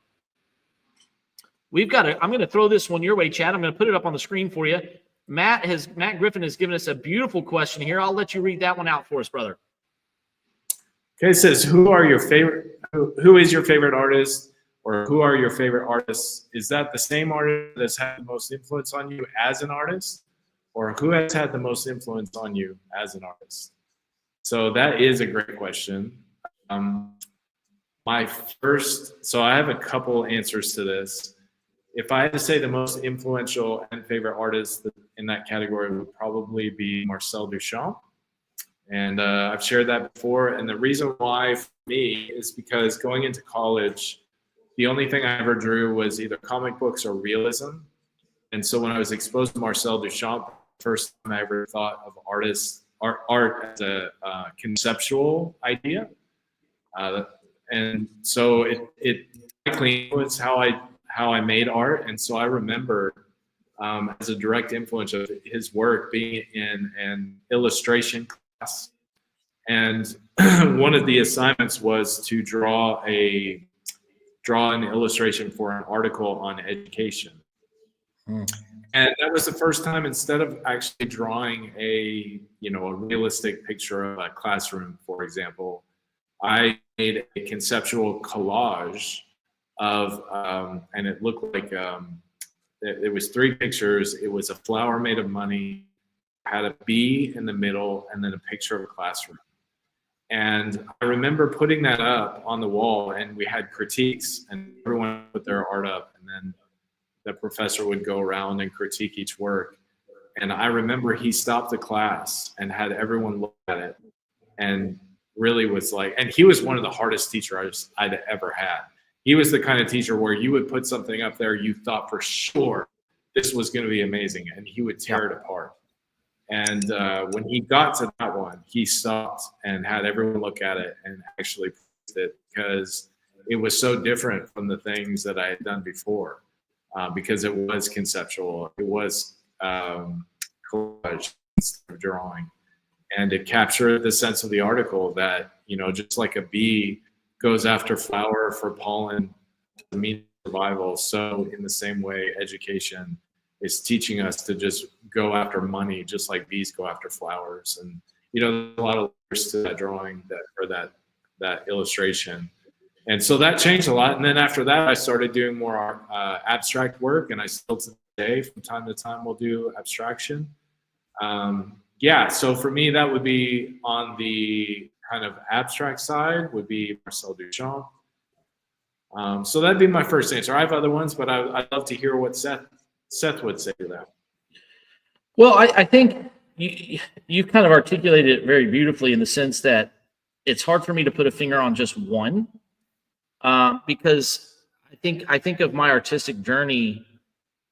I'm going to throw this one your way, Chad. I'm going to put it up on the screen for you. Matt Griffin has given us a beautiful question here. I'll let you read that one out for us, brother. Okay, it says, who is your favorite artist, or who are your favorite artists? Is that the same artist that's had the most influence on you as an artist, or who has had the most influence on you as an artist? So that is a great question. So I have a couple answers to this. If I had to say the most influential and favorite artist in that category would probably be Marcel Duchamp. And I've shared that before. And the reason why for me is because going into college, the only thing I ever drew was either comic books or realism. And so when I was exposed to Marcel Duchamp, first time I ever thought of art as a conceptual idea. And so it influenced how I made art. And so I remember as a direct influence of his work being in an illustration class. And one of the assignments was to draw an illustration for an article on education. And that was the first time, instead of actually drawing a realistic picture of a classroom, for example, I made a conceptual collage of, and it looked like it was 3 pictures. It was a flower made of money, had a bee in the middle, and then a picture of a classroom. And I remember putting that up on the wall, and we had critiques, and everyone put their art up, and then the professor would go around and critique each work. And I remember he stopped the class and had everyone look at it, and really was like, and he was one of the hardest teachers I'd ever had. He was the kind of teacher where you would put something up there, you thought for sure this was going to be amazing, and he would tear it apart. And when he got to that one, he stopped and had everyone look at it and actually praised it, because it was so different from the things that I had done before, because it was conceptual. It was collage instead of drawing. And it captured the sense of the article that, just like a bee goes after flower for pollen to mean survival, so in the same way, education is teaching us to just go after money, just like bees go after flowers. And there's a lot of layers to that drawing, that illustration. And so that changed a lot. And then after that, I started doing more abstract work, and I still today, from time to time, will do abstraction. So for me, that would be on the kind of abstract side, would be Marcel Duchamp. So that'd be my first answer. I have other ones, but I'd love to hear what Seth would say to that. Well, I think you've kind of articulated it very beautifully, in the sense that it's hard for me to put a finger on just one, because I think of my artistic journey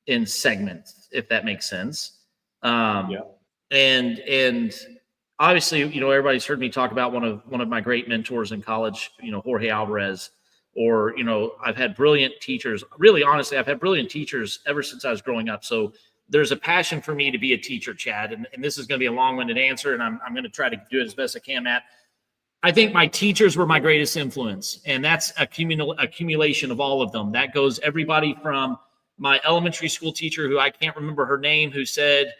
in segments, if that makes sense. And obviously, everybody's heard me talk about one of my great mentors in college, Jorge Alvarez. Or, I've had brilliant teachers. Really, honestly, I've had brilliant teachers ever since I was growing up. So there's a passion for me to be a teacher, Chad. And this is going to be a long-winded answer, and I'm going to try to do it as best I can, Matt. I think my teachers were my greatest influence, and that's accumulation of all of them. That goes everybody from my elementary school teacher, who I can't remember her name, who said,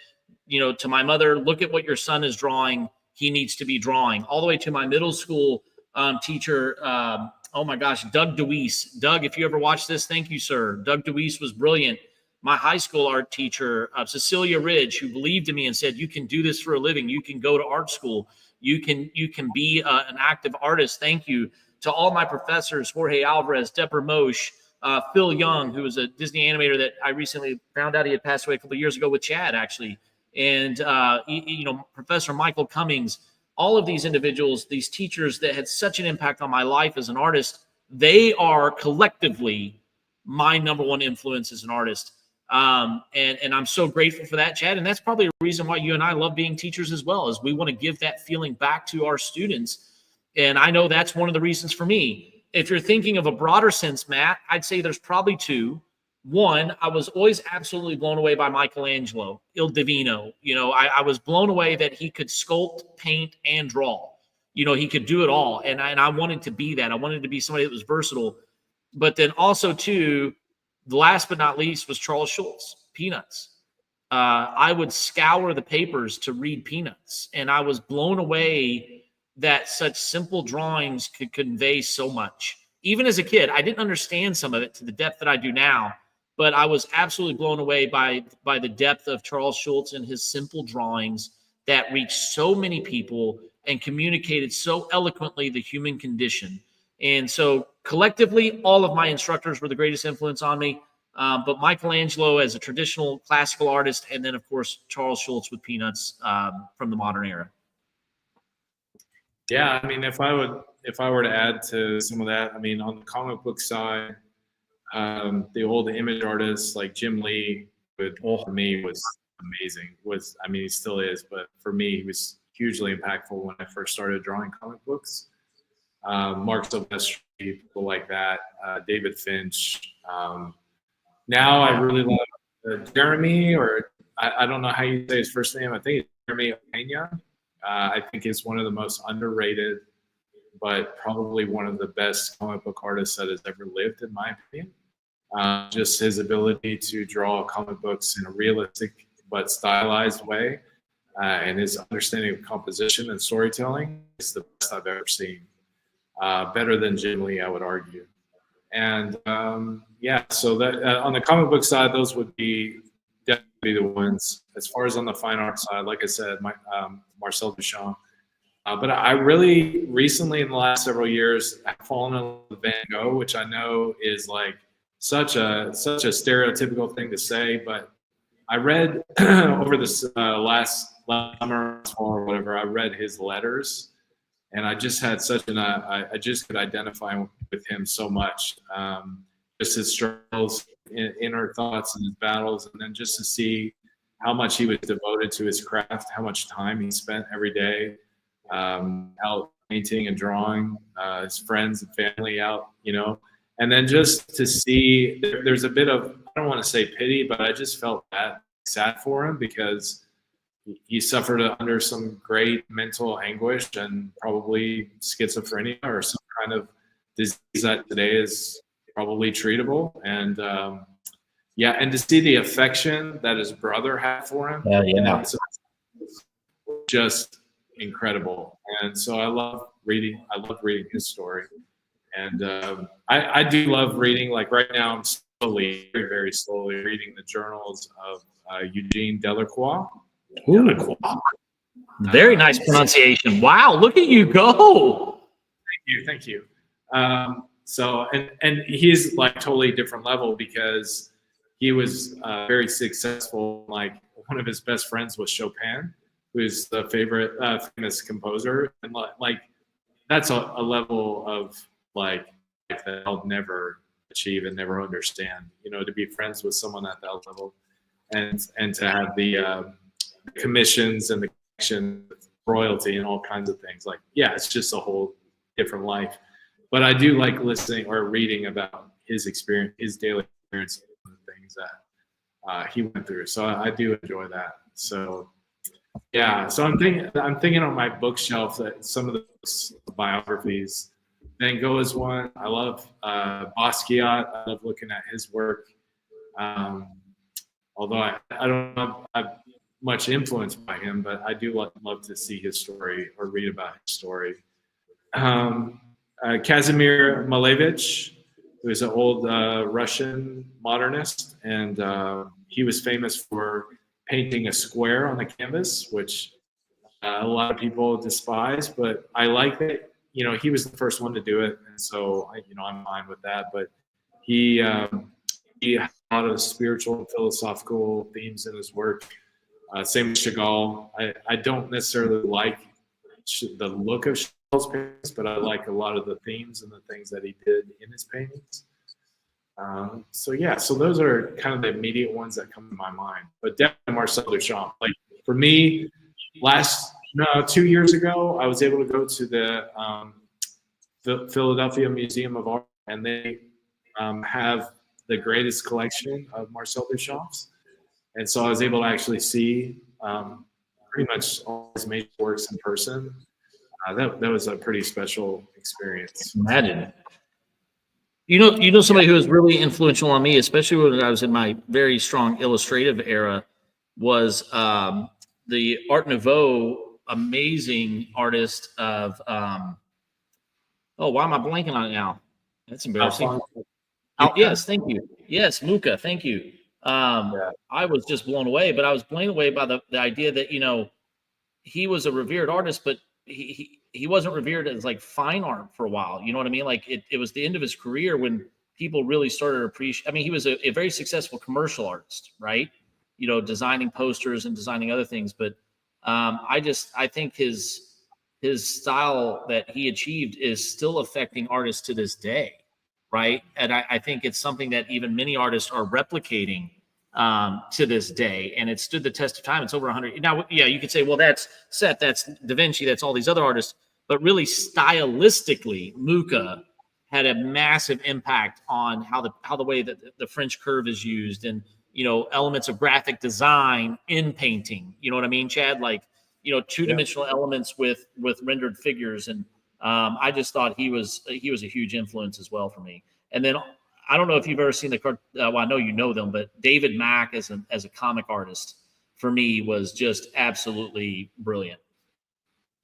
to my mother, look at what your son is drawing. He needs to be drawing. All the way to my middle school teacher, oh my gosh, Doug DeWeese. Doug, if you ever watch this, thank you, sir. Doug DeWeese was brilliant. My high school art teacher, Cecilia Ridge, who believed in me and said, you can do this for a living. You can go to art school. You can be an active artist. Thank you. To all my professors, Jorge Alvarez, Deborah Moshe, Phil Young, who was a Disney animator that I recently found out he had passed away a couple of years ago with Chad, actually. And, Professor Michael Cummings. All of these individuals, these teachers that had such an impact on my life as an artist, they are collectively my number one influence as an artist. And I'm so grateful for that, Chad. And that's probably a reason why you and I love being teachers as well, is we want to give that feeling back to our students. And I know that's one of the reasons for me. If you're thinking of a broader sense, Matt, I'd say there's probably 2. one, I was always absolutely blown away by Michelangelo, Il Divino. I was blown away that he could sculpt, paint, and draw. He could do it all. And I wanted to be that. I wanted to be somebody that was versatile. But then also, too, the last but not least was Charles Schulz, Peanuts. I would scour the papers to read Peanuts, and I was blown away that such simple drawings could convey so much. Even as a kid, I didn't understand some of it to the depth that I do now, but I was absolutely blown away by the depth of Charles Schulz and his simple drawings that reached so many people and communicated so eloquently the human condition. And so collectively, all of my instructors were the greatest influence on me. But Michelangelo as a traditional classical artist, and then, of course, Charles Schulz with Peanuts from the modern era. Yeah, I mean, if I were to add to some of that, I mean, on the comic book side, the old image artists like Jim Lee, for me, was amazing. He still is, but for me, he was hugely impactful when I first started drawing comic books. Mark Silvestri, people like that, David Finch. Now I really love Jeremy, or I don't know how you say his first name. I think it's Jeremy Opeña. I think he's one of the most underrated, but probably one of the best comic book artists that has ever lived, in my opinion. Just his ability to draw comic books in a realistic but stylized way, and his understanding of composition and storytelling is the best I've ever seen. Better than Jim Lee, I would argue. And so that on the comic book side, those would be definitely the ones. As far as on the fine art side, like I said, Marcel Duchamp. But I really recently, in the last several years, have fallen in love with Van Gogh, which I know is like such a stereotypical thing to say. But I read over this last summer or whatever, I read his letters. And I just had I just could identify with him so much. Just his struggles, inner thoughts and his battles, and then just to see how much he was devoted to his craft, how much time he spent every day out painting and drawing, his friends and family out, and then just to see there's a bit of, I don't want to say pity, but I just felt sad for him because he suffered under some great mental anguish and probably schizophrenia or some kind of disease that today is probably treatable. And and to see the affection that his brother had for him, just incredible. And so I love reading his story. And I do love reading. Like right now, I'm slowly, very, very slowly reading the journals of Eugene Delacroix. Ooh. Very nice pronunciation. Wow, look at you go. Thank you. So he's like totally different level because he was very successful. Like one of his best friends was Chopin, who's the famous composer, and like that's a level of like that I'll never achieve and never understand. To be friends with someone at that level, and to have the commissions and the connection with royalty and all kinds of things. Like, it's just a whole different life. But I do like listening or reading about his experience, his daily experience, and the things that he went through. So I do enjoy that. So so I'm thinking on my bookshelf that some of those biographies. Van Gogh is one. I love Basquiat. I love looking at his work. Although I don't have much influenced by him, but I do love to see his story or read about his story. Kazimir Malevich, who is an old Russian modernist, and he was famous for painting a square on the canvas, which a lot of people despise, but I like that. He was the first one to do it, and so I'm fine with that. But he had a lot of spiritual and philosophical themes in his work. Same with Chagall. I don't necessarily like the look of Chagall's paintings, but I like a lot of the themes and the things that he did in his paintings. So those are kind of the immediate ones that come to my mind. But definitely Marcel Duchamp. Like for me, 2 years ago, I was able to go to the Philadelphia Museum of Art, and they have the greatest collection of Marcel Duchamp's. And so I was able to actually see pretty much all his major works in person. That was a pretty special experience. Imagine. You know somebody who was really influential on me, especially when I was in my very strong illustrative era, was the Art Nouveau amazing artist of oh, why am I blanking on it now? That's embarrassing. Oh, yes, thank you. Yes, Muka, thank you. I was just blown away, but I was blown away by the idea that, you know, he was a revered artist, but he wasn't revered as like fine art for a while. You know what I mean? Like it was the end of his career when people really started to appreciate. I mean, he was a very successful commercial artist, right? You know, designing posters and designing other things. But I think his style that he achieved is still affecting artists to this day, right? And I think it's something that even many artists are replicating to this day, and it stood the test of time. It's over 100 now. Yeah, you could say, well, that's Seth, that's Da Vinci, that's all these other artists, but really stylistically, Muka had a massive impact on how the way that the French curve is used, and you know, elements of graphic design in painting. You know what I mean, Chad? Like, you know, two-dimensional elements with rendered figures, and I just thought he was a huge influence as well for me. And then I don't know if you've ever seen well, I know you know them, but David Mack as a comic artist for me was just absolutely brilliant.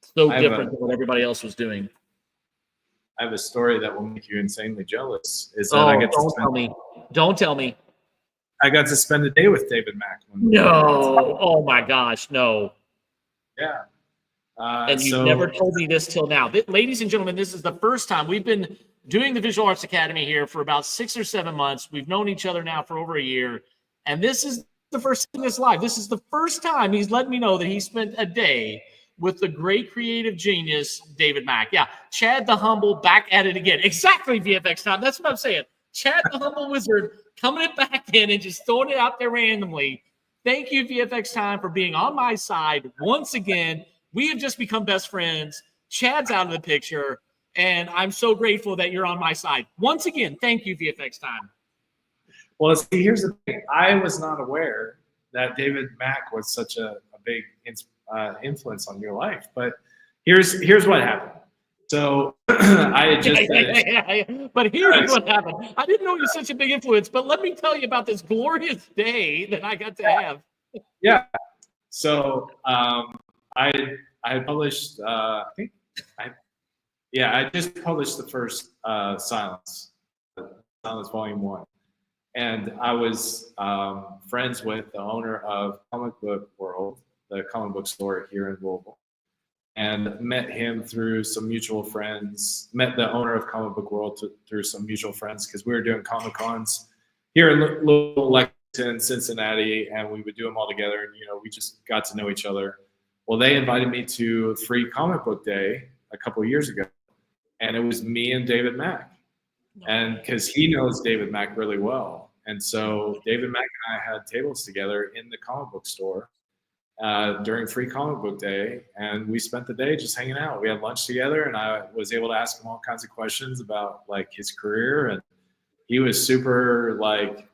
So different than what everybody else was doing. I have a story that will make you insanely jealous. Is that Don't tell me. I got to spend a day with David Mack. No. Oh my gosh, no. Yeah. And you've never told me this till now. Ladies and gentlemen, this is the first time we've been doing the Visual Arts Academy here for about 6 or 7 months. We've known each other now for over a year. And this is the first time this live. This is the first time he's let me know that he spent a day with the great creative genius, David Mack. Yeah, Chad the Humble back at it again. Exactly, VFX time. That's what I'm saying. Chad the Humble Wizard coming it back in and just throwing it out there randomly. Thank you, VFX time, for being on my side once again. We have just become best friends. Chad's out of the picture, and I'm so grateful that you're on my side. Once again, thank you, VFX time. Well, see, here's the thing. I was not aware that David Mack was such a big influence on your life, but here's what happened. So I had just But here's what happened. I didn't know he was such a big influence, but let me tell you about this glorious day that I got to have. Yeah. So I published I just published the first Silence Volume 1. And I was friends with the owner of Comic Book World, the comic book store here in Louisville, and met him through some mutual friends, met the owner of Comic Book World through some mutual friends, because we were doing Comic-Cons here in Louisville, Lexington, Cincinnati, and we would do them all together, and, you know, we just got to know each other. Well, they invited me to Free Comic Book Day a couple of years ago, and it was me and David Mack. And because he knows David Mack really well. And so David Mack and I had tables together in the comic book store during Free Comic Book Day. And we spent the day just hanging out. We had lunch together, and I was able to ask him all kinds of questions about like his career. And he was super like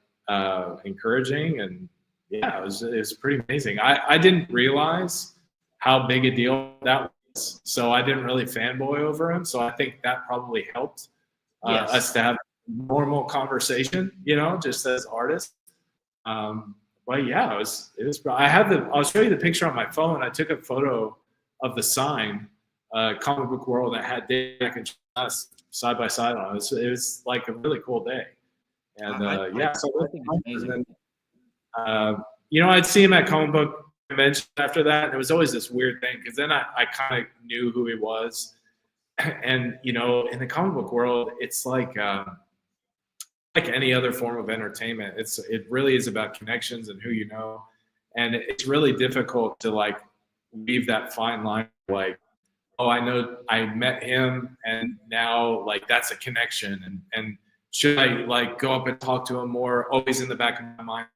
encouraging. And yeah, it was pretty amazing. I didn't realize how big a deal that was. So I didn't really fanboy over him. So I think that probably helped. Us to have a normal conversation, you know, just as artists. But yeah, it was. I'll show you the picture on my phone. I took a photo of the sign, Comic Book World, that had Dave Mack and Nuss side by side on it. It was like a really cool day. And so I think it's amazing. You know, I'd see him at comic book convention after that, and it was always this weird thing, because then I kind of knew who he was. And, you know, in the comic book world, it's like any other form of entertainment. It really is about connections and who you know. And it's really difficult to like leave that fine line, like, oh, I know I met him and now like that's a connection. And should I like go up and talk to him more? Always in the back of my mind,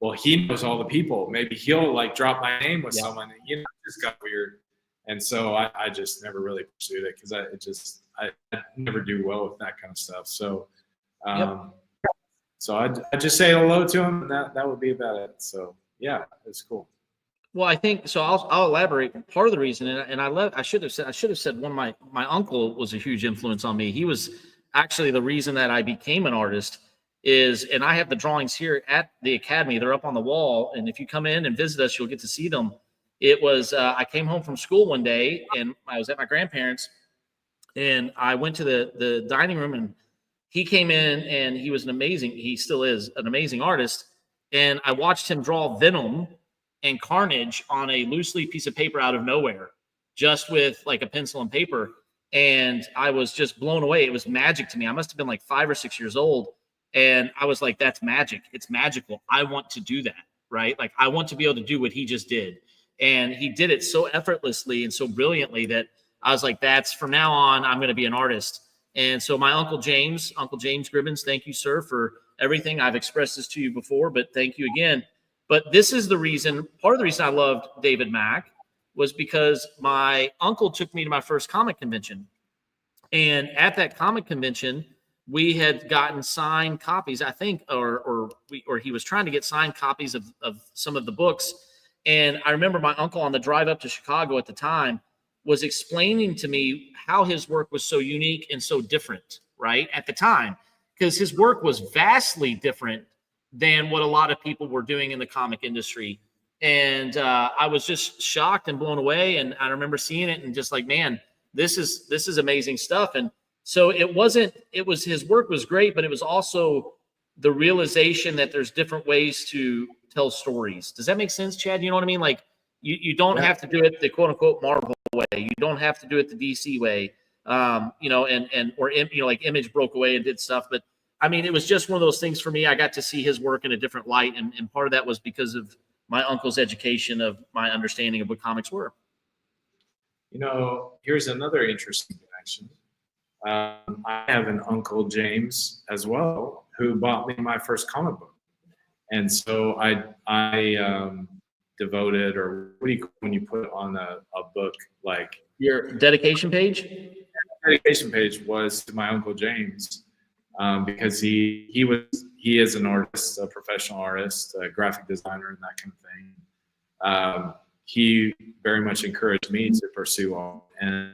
well, he knows all the people. Maybe he'll like drop my name with someone. And, you know, it just got weird. And so I just never really pursued it, because I never do well with that kind of stuff. So So I'd just say hello to him, and that would be about it. So yeah, it's cool. Well, I think so. I'll elaborate. Part of the reason, and I should have said one of my uncle was a huge influence on me. He was actually the reason that I became an artist. And I have the drawings here at the academy. They're up on the wall, and if you come in and visit us, you'll get to see them. It was I came home from school one day, and I was at my grandparents', and I went to the dining room, and he came in, and he still is an amazing artist. And I watched him draw Venom and Carnage on a loose leaf piece of paper out of nowhere, just with like a pencil and paper. And I was just blown away. It was magic to me. I must have been like 5 or 6 years old. And I was like, that's magic. It's magical. I want to do that, right? Like, I want to be able to do what he just did. And he did it so effortlessly and so brilliantly that I was like, that's from now on, I'm going to be an artist. And so my Uncle James Gribbins, thank you, sir, for everything. I've expressed this to you before, but thank you again. But this is the reason, part of the reason I loved David Mack was because my uncle took me to my first comic convention. And at that comic convention, we had gotten signed copies, I think, or he was trying to get signed copies of some of the books. And I remember my uncle on the drive up to Chicago at the time was explaining to me how his work was so unique and so different, right, at the time, because his work was vastly different than what a lot of people were doing in the comic industry. And I was just shocked and blown away. And I remember seeing it and just like, man, this is amazing stuff. And so his work was great, but it was also the realization that there's different ways to tell stories. Does that make sense, Chad? You know what I mean? Like you don't have to do it the quote unquote Marvel way. You don't have to do it the DC way. Like Image broke away and did stuff, but I mean, it was just one of those things for me. I got to see his work in a different light. And part of that was because of my uncle's education of my understanding of what comics were. Here's another interesting connection. I have an Uncle James as well, who bought me my first comic book. And so I devoted, or what do you call when you put on a book, like your dedication page? The dedication page was to my Uncle James. Because he is an artist, a professional artist, a graphic designer, and that kind of thing. He very much encouraged me to pursue all, and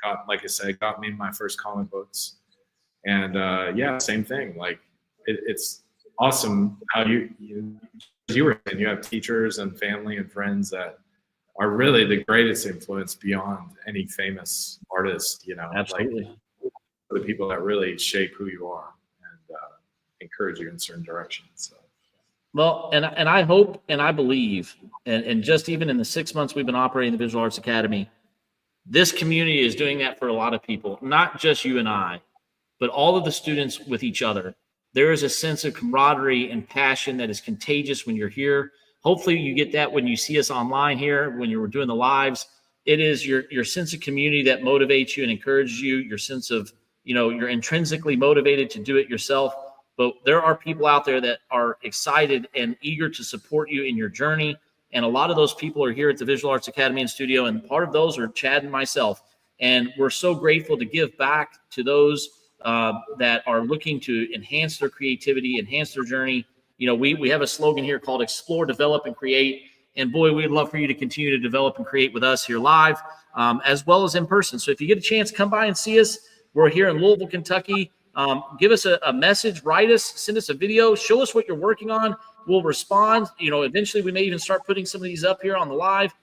got me my first comic books. And same thing. Like it's awesome how you were saying, you have teachers and family and friends that are really the greatest influence beyond any famous artist. Absolutely. Like, the people that really shape who you are and encourage you in certain directions. So. Well, and I hope and I believe, and just even in the 6 months we've been operating the Visual Arts Academy, this community is doing that for a lot of people, not just you and I, but all of the students with each other. There is a sense of camaraderie and passion that is contagious when you're here. Hopefully you get that when you see us online here, when you're doing the lives. It is your sense of community that motivates you and encourages you, your sense of, you're intrinsically motivated to do it yourself, but there are people out there that are excited and eager to support you in your journey. And a lot of those people are here at the Visual Arts Academy and Studio. And part of those are Chad and myself. And we're so grateful to give back to those that are looking to enhance their creativity, enhance their journey. We have a slogan here called Explore, Develop, and Create. And boy, we'd love for you to continue to develop and create with us here live, as well as in person. So if you get a chance, come by and see us. We're here in Louisville, Kentucky. Give us a message, write us, send us a video, show us what you're working on. We'll respond. Eventually we may even start putting some of these up here on the live.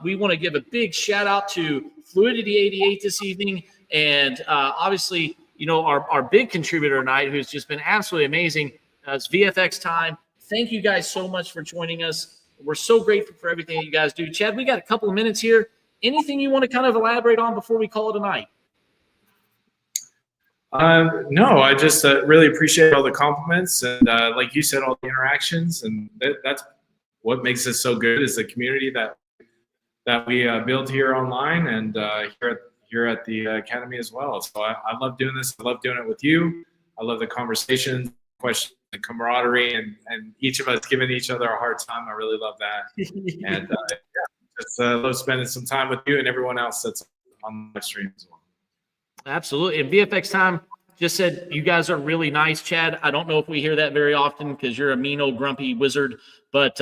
We want to give a big shout out to Fluidity 88 this evening. And obviously, our big contributor tonight, who's just been absolutely amazing, it's VFX time. Thank you guys so much for joining us. We're so grateful for everything that you guys do. Chad, we got a couple of minutes here. Anything you want to kind of elaborate on before we call it a night? No, I just really appreciate all the compliments and, like you said, all the interactions, and that's what makes us so good is the community that we build here online and here at the Academy as well. So I love doing this. I love doing it with you. I love the conversations, questions, the camaraderie, and each of us giving each other a hard time. I really love that. And just love spending some time with you and everyone else that's on the stream as well. Absolutely. And VFX time, just said, you guys are really nice, Chad. I don't know if we hear that very often because you're a mean old grumpy wizard, but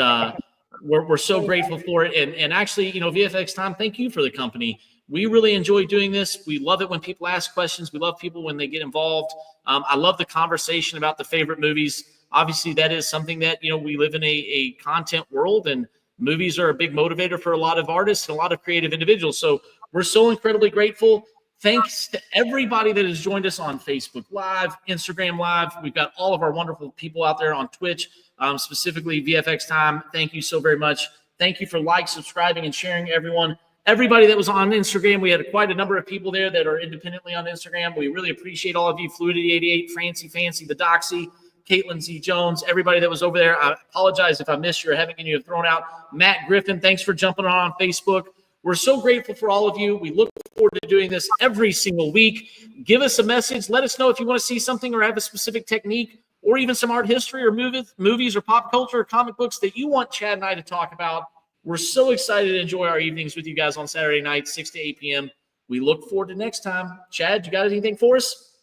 we're so grateful for it. And actually, VFX time, thank you for the company. We really enjoy doing this. We love it when people ask questions. We love people when they get involved. I love the conversation about the favorite movies. Obviously, that is something that, we live in a content world, and movies are a big motivator for a lot of artists and a lot of creative individuals. So we're so incredibly grateful. Thanks to everybody that has joined us on Facebook Live, Instagram Live. We've got all of our wonderful people out there on Twitch, specifically VFX Time. Thank you so very much. Thank you for subscribing, and sharing, everyone. Everybody that was on Instagram, we had quite a number of people there that are independently on Instagram. We really appreciate all of you. Fluidity88, Francie Fancy, the Doxy, Caitlin Z. Jones, everybody that was over there. I apologize if I missed you or haven't you have thrown out. Matt Griffin, thanks for jumping on Facebook. We're so grateful for all of you. We look forward to doing this every single week. Give us a message. Let us know if you want to see something or have a specific technique or even some art history or movies or pop culture or comic books that you want Chad and I to talk about. We're so excited to enjoy our evenings with you guys on Saturday night, 6 to 8 p.m. We look forward to next time. Chad, you got anything for us?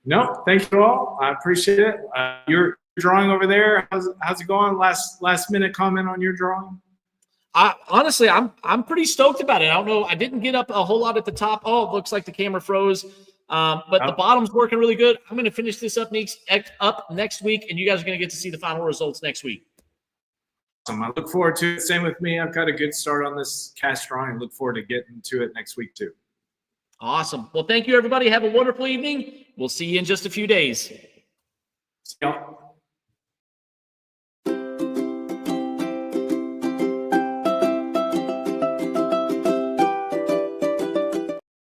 No, thank you all. I appreciate it. Your drawing over there, how's it going? Last minute comment on your drawing? Honestly, I'm pretty stoked about it. I don't know. I didn't get up a whole lot at the top. Oh, it looks like the camera froze. But the bottom's working really good. I'm going to finish this up next week, and you guys are going to get to see the final results next week. Awesome. I look forward to it. Same with me. I've got a good start on this cast drawing. I look forward to getting to it next week too. Awesome. Well, thank you, everybody. Have a wonderful evening. We'll see you in just a few days. See y'all.